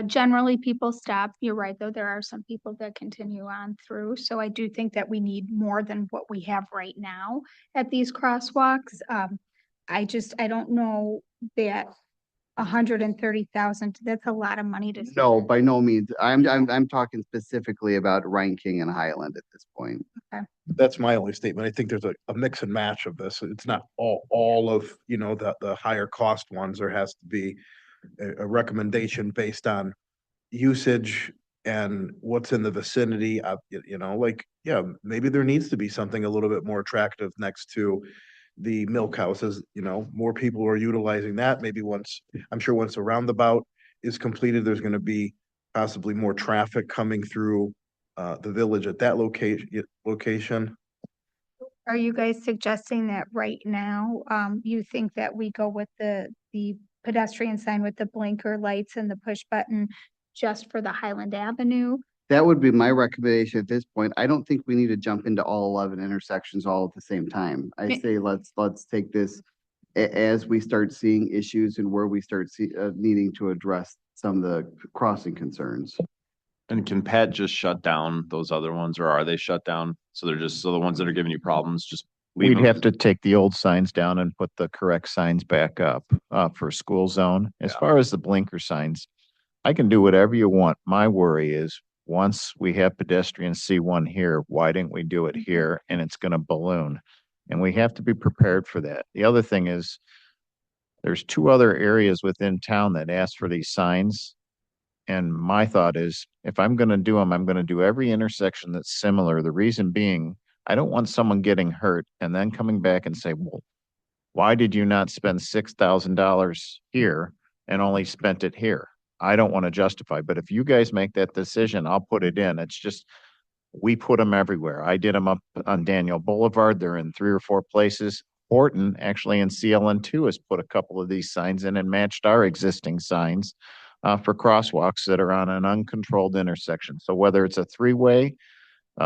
Generally, people stop. You're right, though, there are some people that continue on through. So I do think that we need more than what we have right now at these crosswalks. I don't know that 130,000, that's a lot of money to. No, by no means. I'm talking specifically about Ryan King and Highland at this point. That's my only statement. I think there's a mix and match of this. It's not all of, the higher cost ones. There has to be a recommendation based on usage and what's in the vicinity of, maybe there needs to be something a little bit more attractive next to the milk houses. More people are utilizing that. Maybe I'm sure once the roundabout is completed, there's going to be possibly more traffic coming through the village at that location. Are you guys suggesting that right now, you think that we go with the pedestrian sign with the blinker lights and the push button just for the Highland Avenue? That would be my recommendation at this point. I don't think we need to jump into all 11 intersections all at the same time. I say let's take this as we start seeing issues and where we start needing to address some of the crossing concerns. And can Pat just shut down those other ones, or are they shut down? So the ones that are giving you problems, just leave We'd them? have to take the old signs down and put the correct signs back up for school zone. As far as the blinker signs, I can do whatever you want. My worry is once we have pedestrians see one here, why didn't we do it here? And it's going to balloon. And we have to be prepared for that. The other thing is there's 2 other areas within town that ask for these signs. And my thought is, if I'm going to do them, I'm going to do every intersection that's similar. The reason being, I don't want someone getting hurt and then coming back and say, well, why did you not spend $6,000 here and only spent it here? I don't want to justify, but if you guys make that decision, I'll put it in. It's just, we put them everywhere. I did them up on Daniel Boulevard. They're in 3 or 4 places. Horton, actually in CLN2, has put a couple of these signs in and matched our existing signs for crosswalks that are on an uncontrolled intersection. So whether it's a 3-way,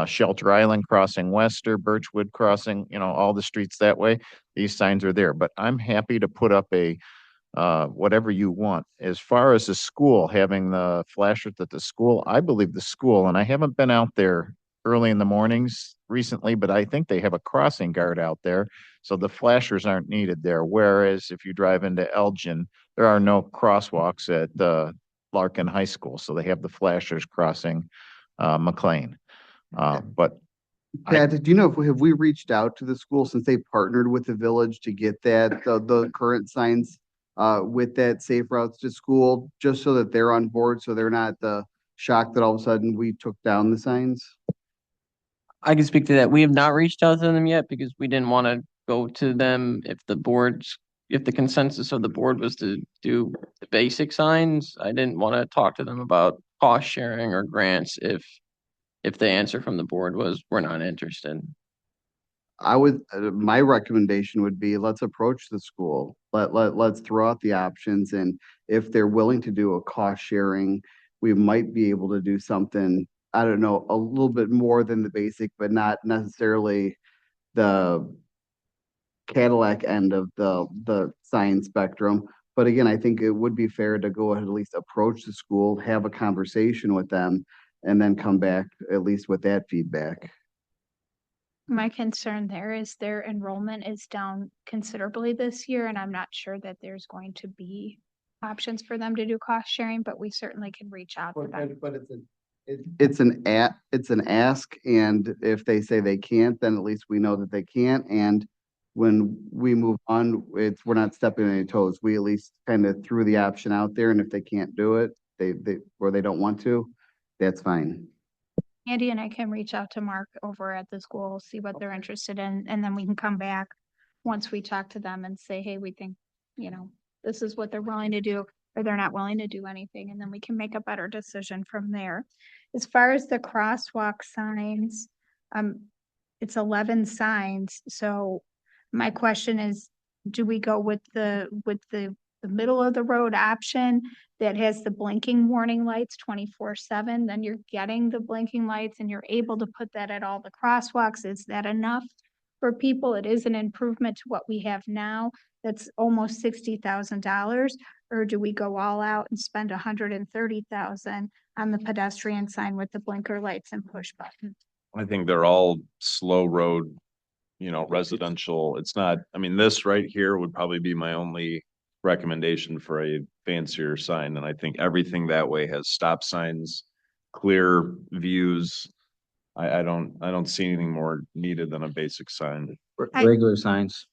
Shelter Island crossing Wester, Birchwood crossing, all the streets that way, these signs are there. But I'm happy to put up a whatever you want. As far as the school, having the flashers at the school, I believe the school, and I haven't been out there early in the mornings recently, but I think they have a crossing guard out there. So the flashers aren't needed there. Whereas if you drive into Elgin, there are no crosswalks at Larkin High School. So they have the flashers crossing McLean. But Pat, did you know have we reached out to the school since they partnered with the village to get the current signs with that safe routes to school, just so that they're on board, so they're not shocked that all of a sudden we took down the signs? I can speak to that. We have not reached out to them yet because we didn't want to go to them if the consensus of the board was to do the basic signs. I didn't want to talk to them about cost sharing or grants if the answer from the board was we're not interested. My recommendation would be let's approach the school. Let's throw out the options, and if they're willing to do a cost sharing, we might be able to do something, I don't know, a little bit more than the basic, but not necessarily the Cadillac end of the sign spectrum. But again, I think it would be fair to go ahead and at least approach the school, have a conversation with them, and then come back at least with that feedback. My concern there is their enrollment is down considerably this year, and I'm not sure that there's going to be options for them to do cost sharing, but we certainly can reach out to them. But it's an ask, and if they say they can't, then at least we know that they can't. And when we move on, we're not stepping on any toes. We at least kind of threw the option out there, and if they can't do it, or they don't want to, that's fine. Andy and I can reach out to Mark over at the school, see what they're interested in, and then we can come back once we talk to them and say, hey, we think, this is what they're willing to do, or they're not willing to do anything, and then we can make a better decision from there. As far as the crosswalk signs, it's 11 signs. So my question is, do we go with the the middle of the road option that has the blinking warning lights 24/7, then you're getting the blinking lights and you're able to put that at all the crosswalks. Is that enough for people? It is an improvement to what we have now. That's almost $60,000. Or do we go all out and spend $130,000 on the pedestrian sign with the blinker lights and push button? I think they're all slow road, residential. It's not, I mean, this right here would probably be my only recommendation for a fancier sign. And I think everything that way has stop signs, clear views. I don't see anything more needed than a basic sign. Regular signs.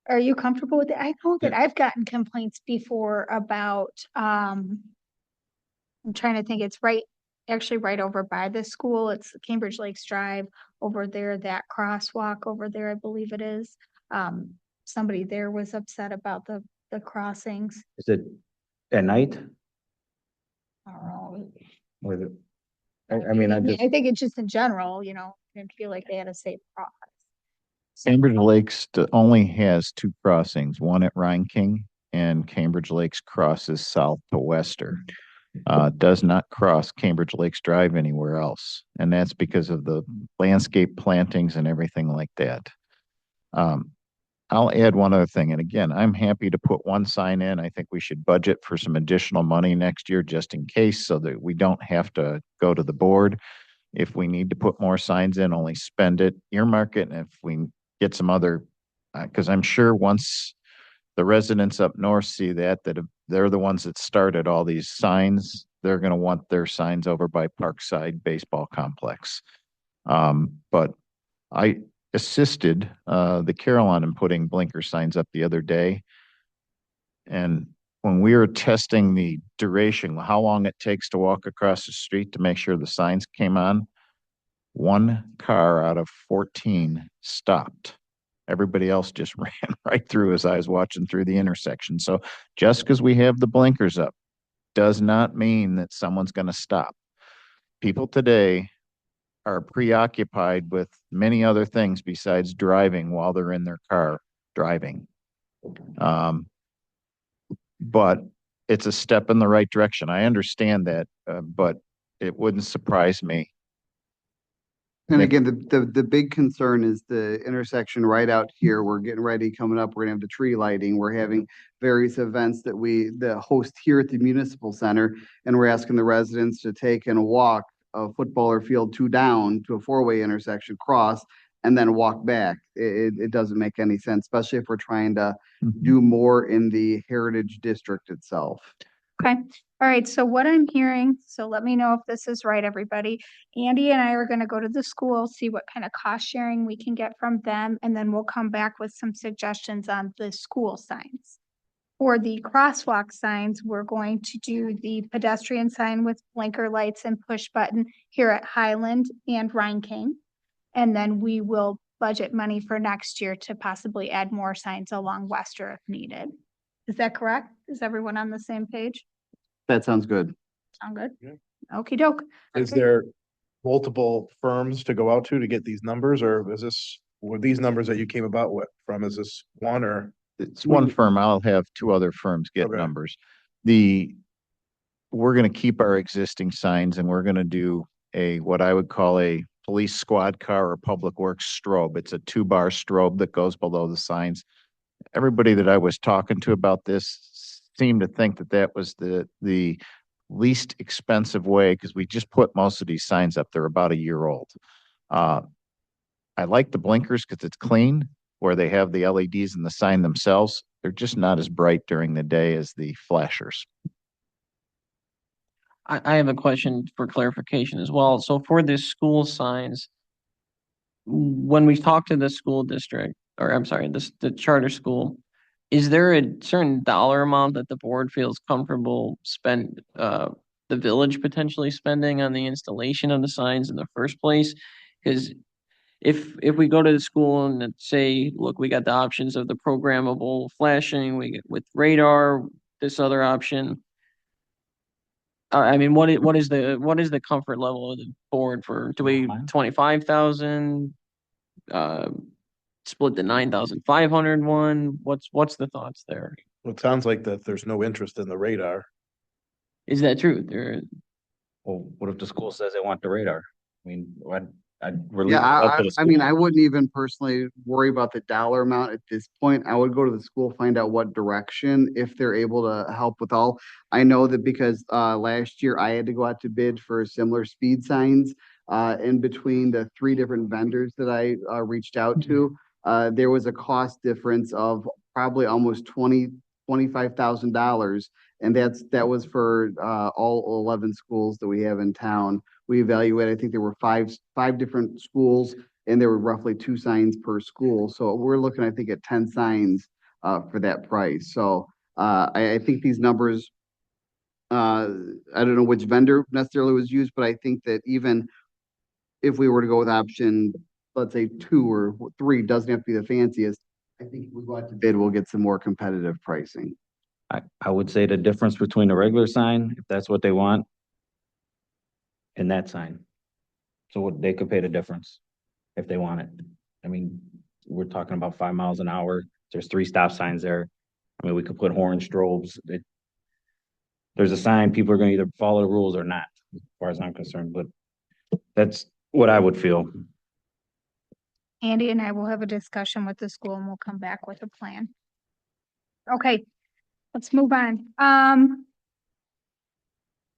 Are you comfortable with it? I know that I've gotten complaints before about, I'm trying to think, it's actually right over by the school. It's Cambridge Lakes Drive over there, that crosswalk over there, I believe it is. Somebody there was upset about the crossings. Is it at night? I don't know. With it? I mean, I just, I think it's just in general, I didn't feel like they had a safe cross. Cambridge Lakes only has two crossings, one at Rhine King and Cambridge Lakes crosses south to Wester. Does not cross Cambridge Lakes Drive anywhere else. And that's because of the landscape plantings and everything like that. I'll add one other thing. And again, I'm happy to put one sign in. I think we should budget for some additional money next year just in case so that we don't have to go to the board. If we need to put more signs in, only spend it, earmark it. And if we get some other, because I'm sure once the residents up north see that they're the ones that started all these signs, they're going to want their signs over by Parkside Baseball Complex. But I assisted the Carillon in putting blinker signs up the other day. And when we were testing the duration, how long it takes to walk across the street to make sure the signs came on, one car out of 14 stopped. Everybody else just ran right through as I was watching through the intersection. So just because we have the blinkers up does not mean that someone's going to stop. People today are preoccupied with many other things besides driving while they're in their car driving. But it's a step in the right direction. I understand that, but it wouldn't surprise me. And again, the big concern is the intersection right out here. We're getting ready, coming up. We're gonna have the tree lighting. We're having various events that host here at the municipal center. And we're asking the residents to take and walk a footballer field 2 down to a 4-way intersection, cross, and then walk back. It doesn't make any sense, especially if we're trying to do more in the Heritage District itself. Okay. All right. So what I'm hearing, so let me know if this is right, everybody. Andy and I are going to go to the school, see what kind of cost sharing we can get from them, and then we'll come back with some suggestions on the school signs. For the crosswalk signs, we're going to do the pedestrian sign with blinker lights and push button here at Highland and Rhine King. And then we will budget money for next year to possibly add more signs along Wester if needed. Is that correct? Is everyone on the same page? That sounds good. Sound good? Yeah. Okey doke. Is Okay. there multiple firms to go out to get these numbers, or were these numbers that you came about from, is this one or? It's one firm. I'll have 2 other firms get Okay. numbers. We're going to keep our existing signs and we're going to do what I would call a police squad car or public works strobe. It's a 2-bar strobe that goes below the signs. Everybody that I was talking to about this seemed to think that was the least expensive way because we just put most of these signs up. They're about a year old. I like the blinkers because it's clean where they have the LEDs in the sign themselves. They're just not as bright during the day as the flashers. I have a question for clarification as well. So for the school signs, when we talk to the school district, or I'm sorry, the charter school, is there a certain dollar amount that the board feels comfortable the village potentially spending on the installation of the signs in the first place? Because if we go to the school and say, look, we got the options of the programmable flashing, we get with radar, this other option. I mean, what is the comfort level of the board for? Do we 25,000? Split the 9,500 one? What's the thoughts there? Well, it sounds like that there's no interest in the radar. Is that true? There, Well, what if the school says they want the radar? I mean, we're Yeah, leaving it up to the I mean, school. I wouldn't even personally worry about the dollar amount at this point. I would go to the school, find out what direction, if they're able to help with all. I know that because last year I had to go out to bid for similar speed signs. In between the three different vendors that I reached out to, there was a cost difference of probably almost $25,000. And that was for all 11 schools that we have in town. We evaluated, I think there were five different schools, and there were roughly 2 signs per school. So we're looking, I think, at 10 signs for that price. So I think these numbers, I don't know which vendor necessarily was used, but I think that even if we were to go with option, let's say 2 or 3, doesn't have to be the fanciest. I think if we go out to bid, we'll get some more competitive pricing. I would say the difference between the regular sign, if that's what they want, and that sign. So they could pay the difference if they want it. I mean, we're talking about 5 miles an hour. There's 3 stop signs there. I mean, we could put horn strobes. There's a sign, people are gonna either follow the rules or not, as far as I'm concerned, but that's what I would feel. Andy and I will have a discussion with the school and we'll come back with a plan. Okay, let's move on.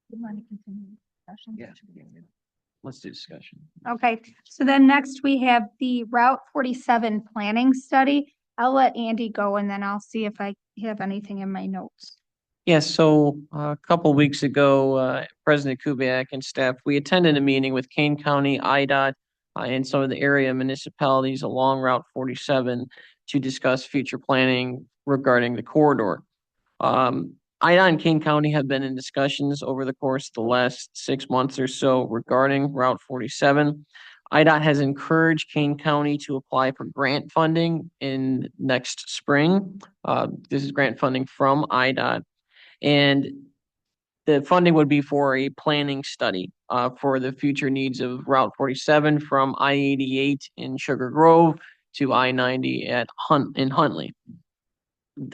You want to continue discussion? Yeah. Let's do discussion. Okay, so then next we have the Route 47 planning study. I'll let Andy go and then I'll see if I have anything in my notes. Yes, so a couple weeks ago, President Kubiak and staff, we attended a meeting with Kane County, IDOT, and some of the area municipalities along Route 47 to discuss future planning regarding the corridor. IDOT and Kane County have been in discussions over the course of the last 6 months or so regarding Route 47. IDOT has encouraged Kane County to apply for grant funding in next spring. This is grant funding from IDOT. And the funding would be for a planning study for the future needs of Route 47 from I-88 in Sugar Grove to I-90 in Huntley.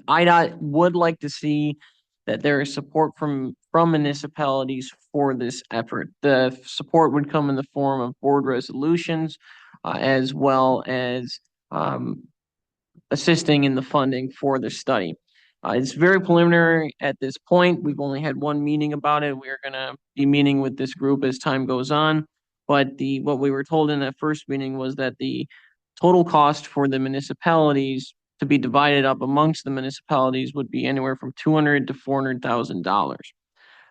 IDOT would like to see that there is support from municipalities for this effort. The support would come in the form of board resolutions as well as assisting in the funding for the study. It's very preliminary at this point. We've only had one meeting about it. We're gonna be meeting with this group as time goes on. But what we were told in that first meeting was that the total cost for the municipalities to be divided up amongst the municipalities would be anywhere from $200,000 to $400,000.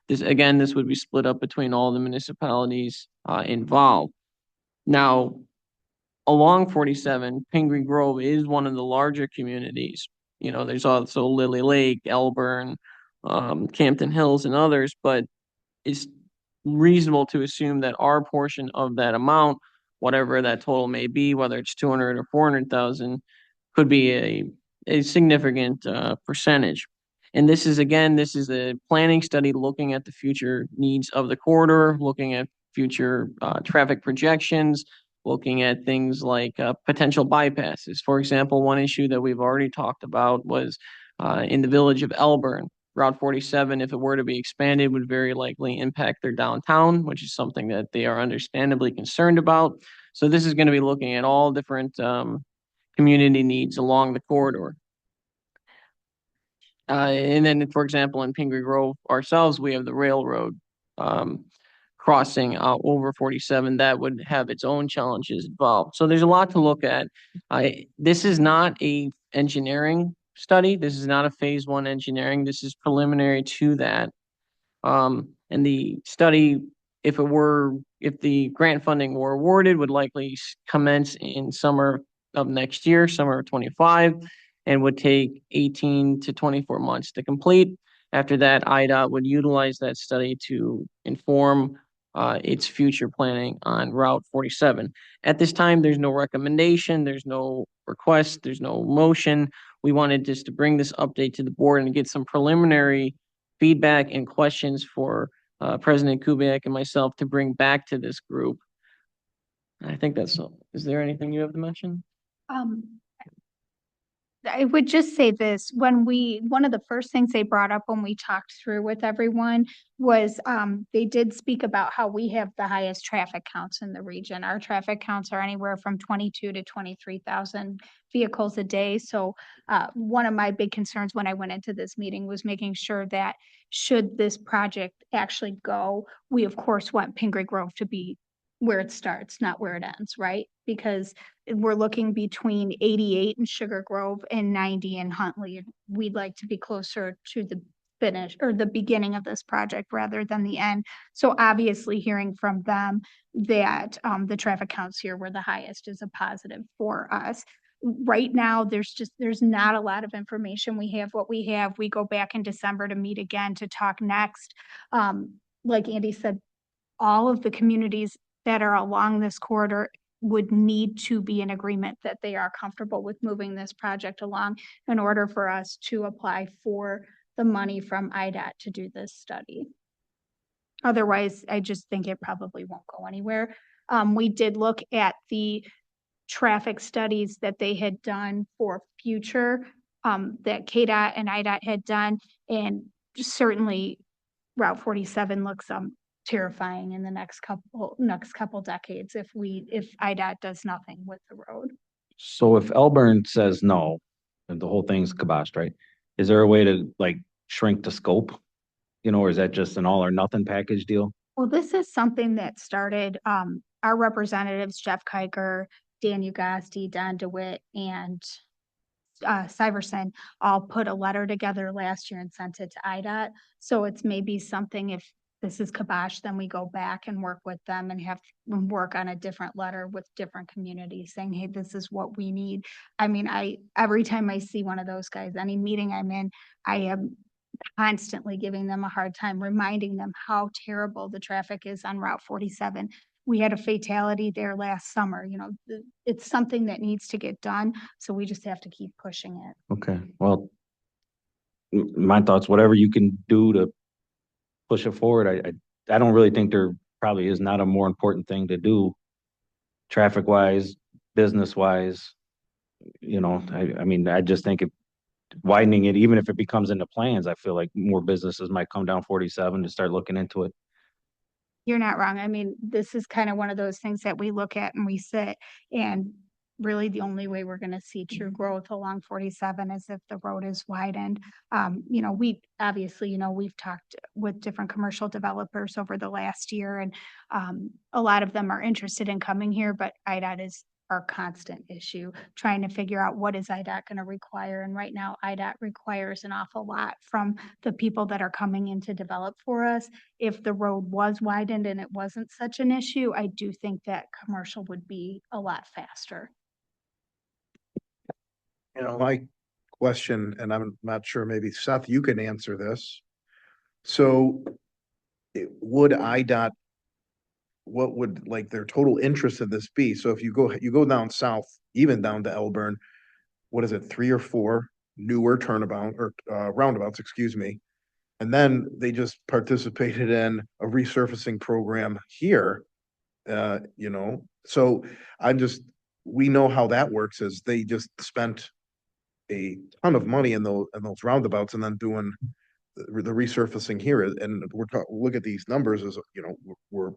This would be split up between all the municipalities involved. Now, along 47, Pingree Grove is one of the larger communities. You know, there's also Lily Lake, Elburn, Campton Hills, and others, but it's reasonable to assume that our portion of that amount, whatever that total may be, whether it's 200 or 400,000, could be a significant percentage. And this is a planning study looking at the future needs of the corridor, looking at future traffic projections, looking at things like potential bypasses. For example, one issue that we've already talked about was in the village of Elburn. Route 47, if it were to be expanded, would very likely impact their downtown, which is something that they are understandably concerned about. So this is going to be looking at all different community needs along the corridor. And then, for example, in Pingree Grove ourselves, we have the railroad crossing over 47 that would have its own challenges involved. So there's a lot to look at. This is not a engineering study. This is not a phase 1 engineering. This is preliminary to that. And the study, if the grant funding were awarded, would likely commence in summer of next year, summer of 25, and would take 18 to 24 months to complete. After that, IDOT would utilize that study to inform its future planning on Route 47. At this time, there's no recommendation, there's no request, there's no motion. We wanted just to bring this update to the board and get some preliminary feedback and questions for President Kubiak and myself to bring back to this group. I think that's all. Is there anything you have to mention? I would just say this, one of the first things they brought up when we talked through with everyone was, they did speak about how we have the highest traffic counts in the region. Our traffic counts are anywhere from 22 to 23,000 vehicles a day. So, one of my big concerns when I went into this meeting was making sure that should this project actually go, we of course want Pingree Grove to be where it starts, not where it ends, right? Because we're looking between 88 in Sugar Grove and 90 in Huntley. We'd like to be closer to the finish or the beginning of this project rather than the end. So obviously hearing from them that the traffic counts here were the highest is a positive for us. Right now, there's not a lot of information. We have what we have. We go back in December to meet again to talk next. Like Andy said, all of the communities that are along this corridor would need to be in agreement that they are comfortable with moving this project along in order for us to apply for the money from IDOT to do this study. Otherwise, I just think it probably won't go anywhere. We did look at the traffic studies that they had done for future, that KDOT and IDOT had done, and certainly Route 47 looks terrifying in the next couple decades if IDOT does nothing with the road. So if Elburn says no, and the whole thing's kiboshed, right? Is there a way to like shrink the scope? You know, or is that just an all or nothing package deal? Well, this is something that started, our representatives, Jeff Kiker, Dan Ugasti, Don DeWitt, and Syverson all put a letter together last year and sent it to IDOT. So it's maybe something, if this is kibosh, then we go back and work with them and have them work on a different letter with different communities saying, hey, this is what we need. I mean, every time I see one of those guys, any meeting I'm in, I am constantly giving them a hard time, reminding them how terrible the traffic is on Route 47. We had a fatality there last summer. You know, it's something that needs to get done. So we just have to keep pushing it. Okay, well, my thoughts, whatever you can do to push it forward, I don't really think there probably is not a more important thing to do traffic wise, business wise. You know, I mean, I just think widening it, even if it becomes into plans, I feel like more businesses might come down 47 to start looking into it. You're not wrong. I mean, this is kind of one of those things that we look at and we sit, and really the only way we're going to see true growth along 47 is if the road is widened. You know, we obviously, you know, we've talked with different commercial developers over the last year, and a lot of them are interested in coming here, but IDOT is our constant issue, trying to figure out what is IDOT going to require. And right now, IDOT requires an awful lot from the people that are coming in to develop for us. If the road was widened and it wasn't such an issue, I do think that commercial would be a lot faster. You know, my question, and I'm not sure, maybe Seth, you can answer this. So would IDOT, what would like their total interest in this be? So if you go down south, even down to Elburn, what is it, 3 or 4 newer turnabout or roundabouts, excuse me. And then they just participated in a resurfacing program here. You know, so we know how that works is they just spent a ton of money in those roundabouts and then doing the resurfacing here. And look at these numbers as, you know, we're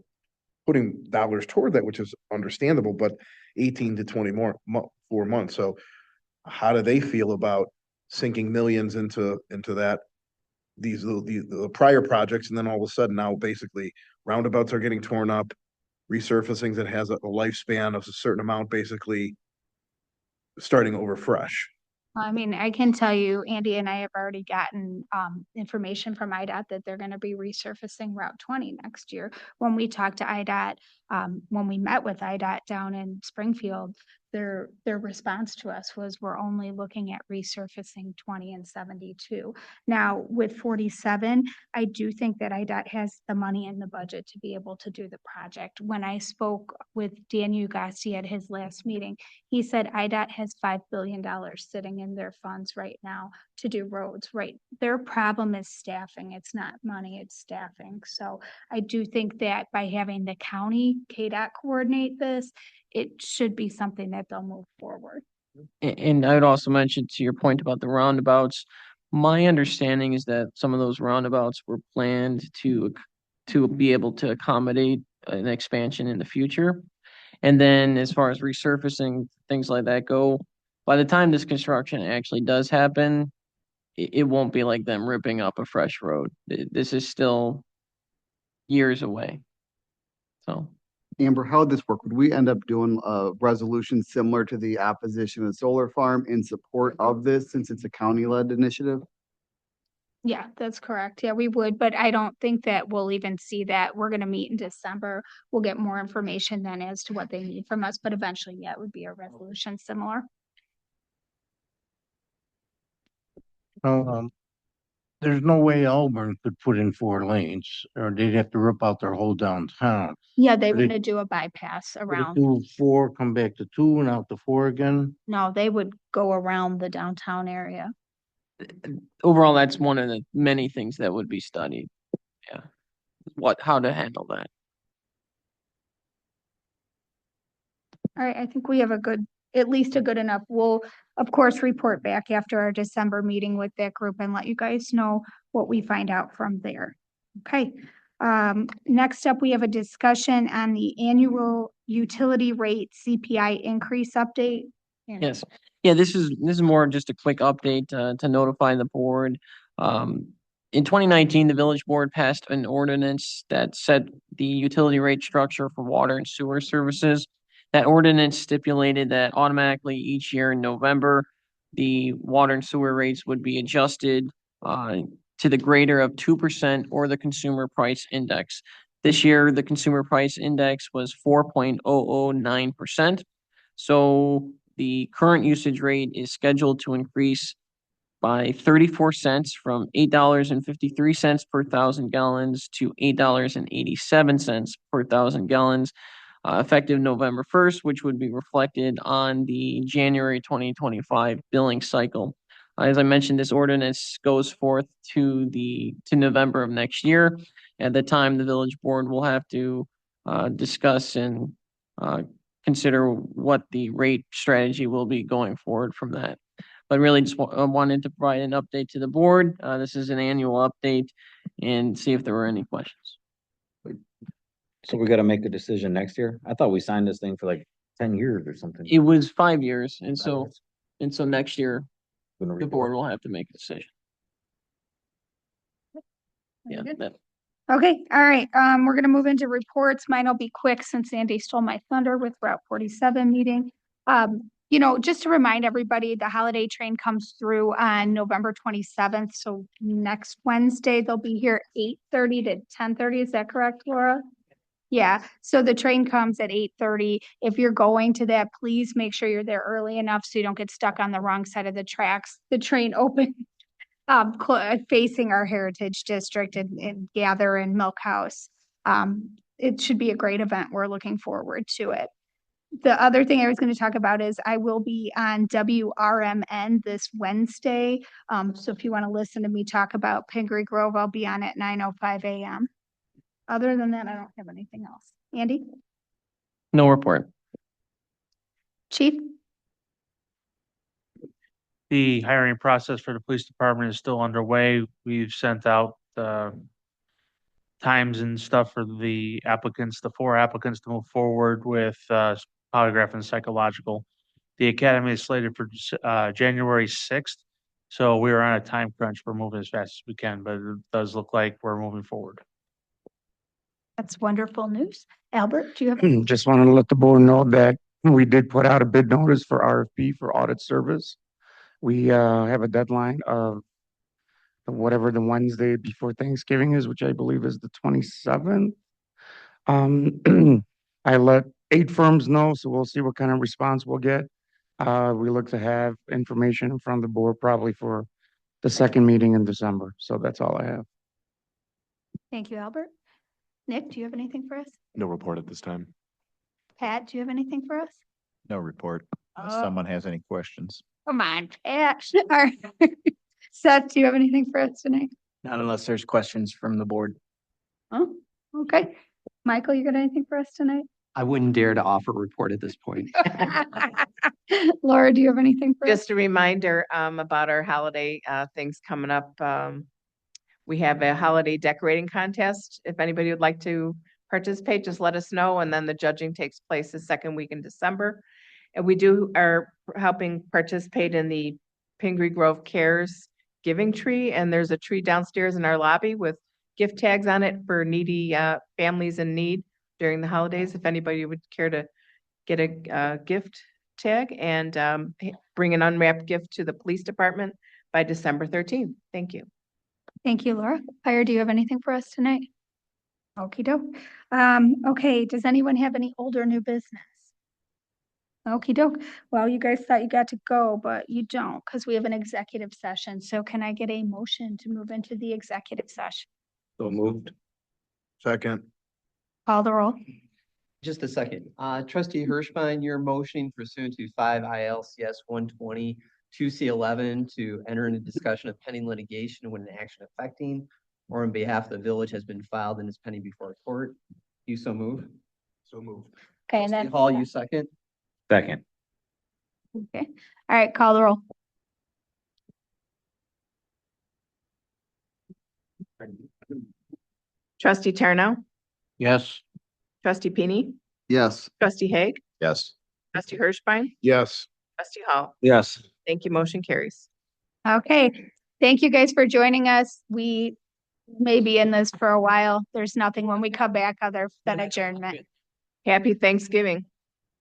putting dollars toward that, which is understandable, but 18 to 4 months. So how do they feel about sinking millions into that, the prior projects, and then all of a sudden now basically roundabouts are getting torn up, resurfacing that has a lifespan of a certain amount, basically starting over fresh. I mean, I can tell you, Andy and I have already gotten information from IDOT that they're going to be resurfacing Route 20 next year. When we talked to IDOT, when we met with IDOT down in Springfield, their response to us was, we're only looking at resurfacing 20 and 72. Now with 47, I do think that IDOT has the money in the budget to be able to do the project. When I spoke with Dan Ugasti at his last meeting, he said IDOT has $5 billion sitting in their funds right now to do roads, right? Their problem is staffing. It's not money, it's staffing. So I do think that by having the county KDOT coordinate this, it should be something that they'll move forward. And I would also mention to your point about the roundabouts, my understanding is that some of those roundabouts were planned to be able to accommodate an expansion in the future. And then as far as resurfacing, things like that go, by the time this construction actually does happen, it won't be like them ripping up a fresh road. This is still years away. So. Amber, how would this work? Would we end up doing a resolution similar to the opposition of solar farm in support of this, since it's a county-led initiative? Yeah, that's correct. Yeah, we would, but I don't think that we'll even see that. We're gonna meet in December. We'll get more information then as to what they need from us, but eventually, yeah, it would be a resolution similar. There's no way Auburn could put in 4 lanes, or they'd have to rip out their whole downtown. Yeah, they Would it- want to do a bypass Would it around. do 4, come back to 2 and out to 4 again? No, they would go around the downtown area. Overall, that's one of the many things that would be studied. Yeah. How to handle that. All right, I think we have at least a good enough. We'll, of course, report back after our December meeting with that group and let you guys know what we find out from there. Okay. Next up, we have a discussion on the annual utility rate CPI increase update. Yes. Yeah, this is more just a quick update to notify the board. In 2019, the village board passed an ordinance that set the utility rate structure for water and sewer services. That ordinance stipulated that automatically each year in November, the water and sewer rates would be adjusted to the greater of 2% or the consumer price index. This year, the consumer price index was 4.009%. So the current usage rate is scheduled to increase by 34 cents from $8.53 per 1,000 gallons to $8.87 per 1,000 gallons, effective November 1st, which would be reflected on the January 2025 billing cycle. As I mentioned, this ordinance goes forth to November of next year. At the time, the village board will have to discuss and consider what the rate strategy will be going forward from that. But really just wanted to provide an update to the board. This is an annual update and see if there were any questions. So we gotta make a decision next year? I thought we signed this thing for like 10 years or something. It was 5 years, and so next year, Gonna the report. board will have to make a decision. Yeah, that- Okay, all right, we're gonna move into reports. Mine will be quick since Andy stole my thunder with Route 47 meeting. Just to remind everybody, the holiday train comes through on November 27th, so next Wednesday, they'll be here 8:30 to 10:30, is that correct, Laura? Yeah, so the train comes at 8:30. If you're going to that, please make sure you're there early enough so you don't get stuck on the wrong side of the tracks. The train opens facing our Heritage District and gather in Milk House. It should be a great event. We're looking forward to it. The other thing I was going to talk about is I will be on WRMN this Wednesday. So if you want to listen to me talk about Pingree Grove, I'll be on at 9:05 a.m. Other than that, I don't have anything else. Andy? No report. Chief? The hiring process for the police department is still underway. We've sent out times and stuff for the 4 applicants to move forward with polygraph and psychological. The academy is slated for January 6th. So we're on a time crunch. We're moving as fast as we can, but it does look like we're moving forward. That's wonderful news. Albert, do you have? Just wanted to let the board know that we did put out a bid notice for RFP for audit service. We have a deadline of whatever the Wednesday before Thanksgiving is, which I believe is the 27th. I let 8 firms know, so we'll see what kind of response we'll get. We look to have information in front of the board probably for the second meeting in December. So that's all I have. Thank you, Albert. Nick, do you have anything for us? No report at this time. Pat, do you have anything for us? No report. Unless Oh. someone has any questions. Come on, Pat. All right. Seth, do you have anything for us tonight? Not unless there's questions from the board. Oh, okay. Michael, you got anything for us tonight? I wouldn't dare to offer a report at this point. Laura, do you have anything for us? Just a reminder, about our holiday, things coming up. We have a holiday decorating contest. If anybody would like to participate, just let us know. And then the judging takes place the second week in December. And we are helping participate in the Pingree Grove Cares Giving Tree. And there's a tree downstairs in our lobby with gift tags on it for needy, families in need during the holidays. If anybody would care to get a gift tag and bring an unwrapped gift to the police department by December 13th. Thank you. Thank you, Laura. Fire, do you have anything for us tonight? Okey doke. Okay, does anyone have any old or new business? Okey doke. Well, you guys thought you got to go, but you don't because we have an executive session. So can I get a motion to move into the executive session? So moved. Second. Call the roll. Just a second. Trustee Hirschbein, you're motioning pursuant to 5 ILCS 120 2C11 to enter into discussion of pending litigation when an action affecting or on behalf of the village has been filed and is pending before a court. You so move. So moved. Okay, and Trustee then, Hall, you second. Second. okay. All right, call the roll. Trustee Tarnow, Yes. trustee Pini, Yes. trustee Haig, Yes. trustee Hirschbein, Yes. trustee Hall. Yes. Thank you. Motion carries. Okay, thank you guys for joining us. We may be in this for a while. There's nothing when we come back other than adjournment. Happy Thanksgiving.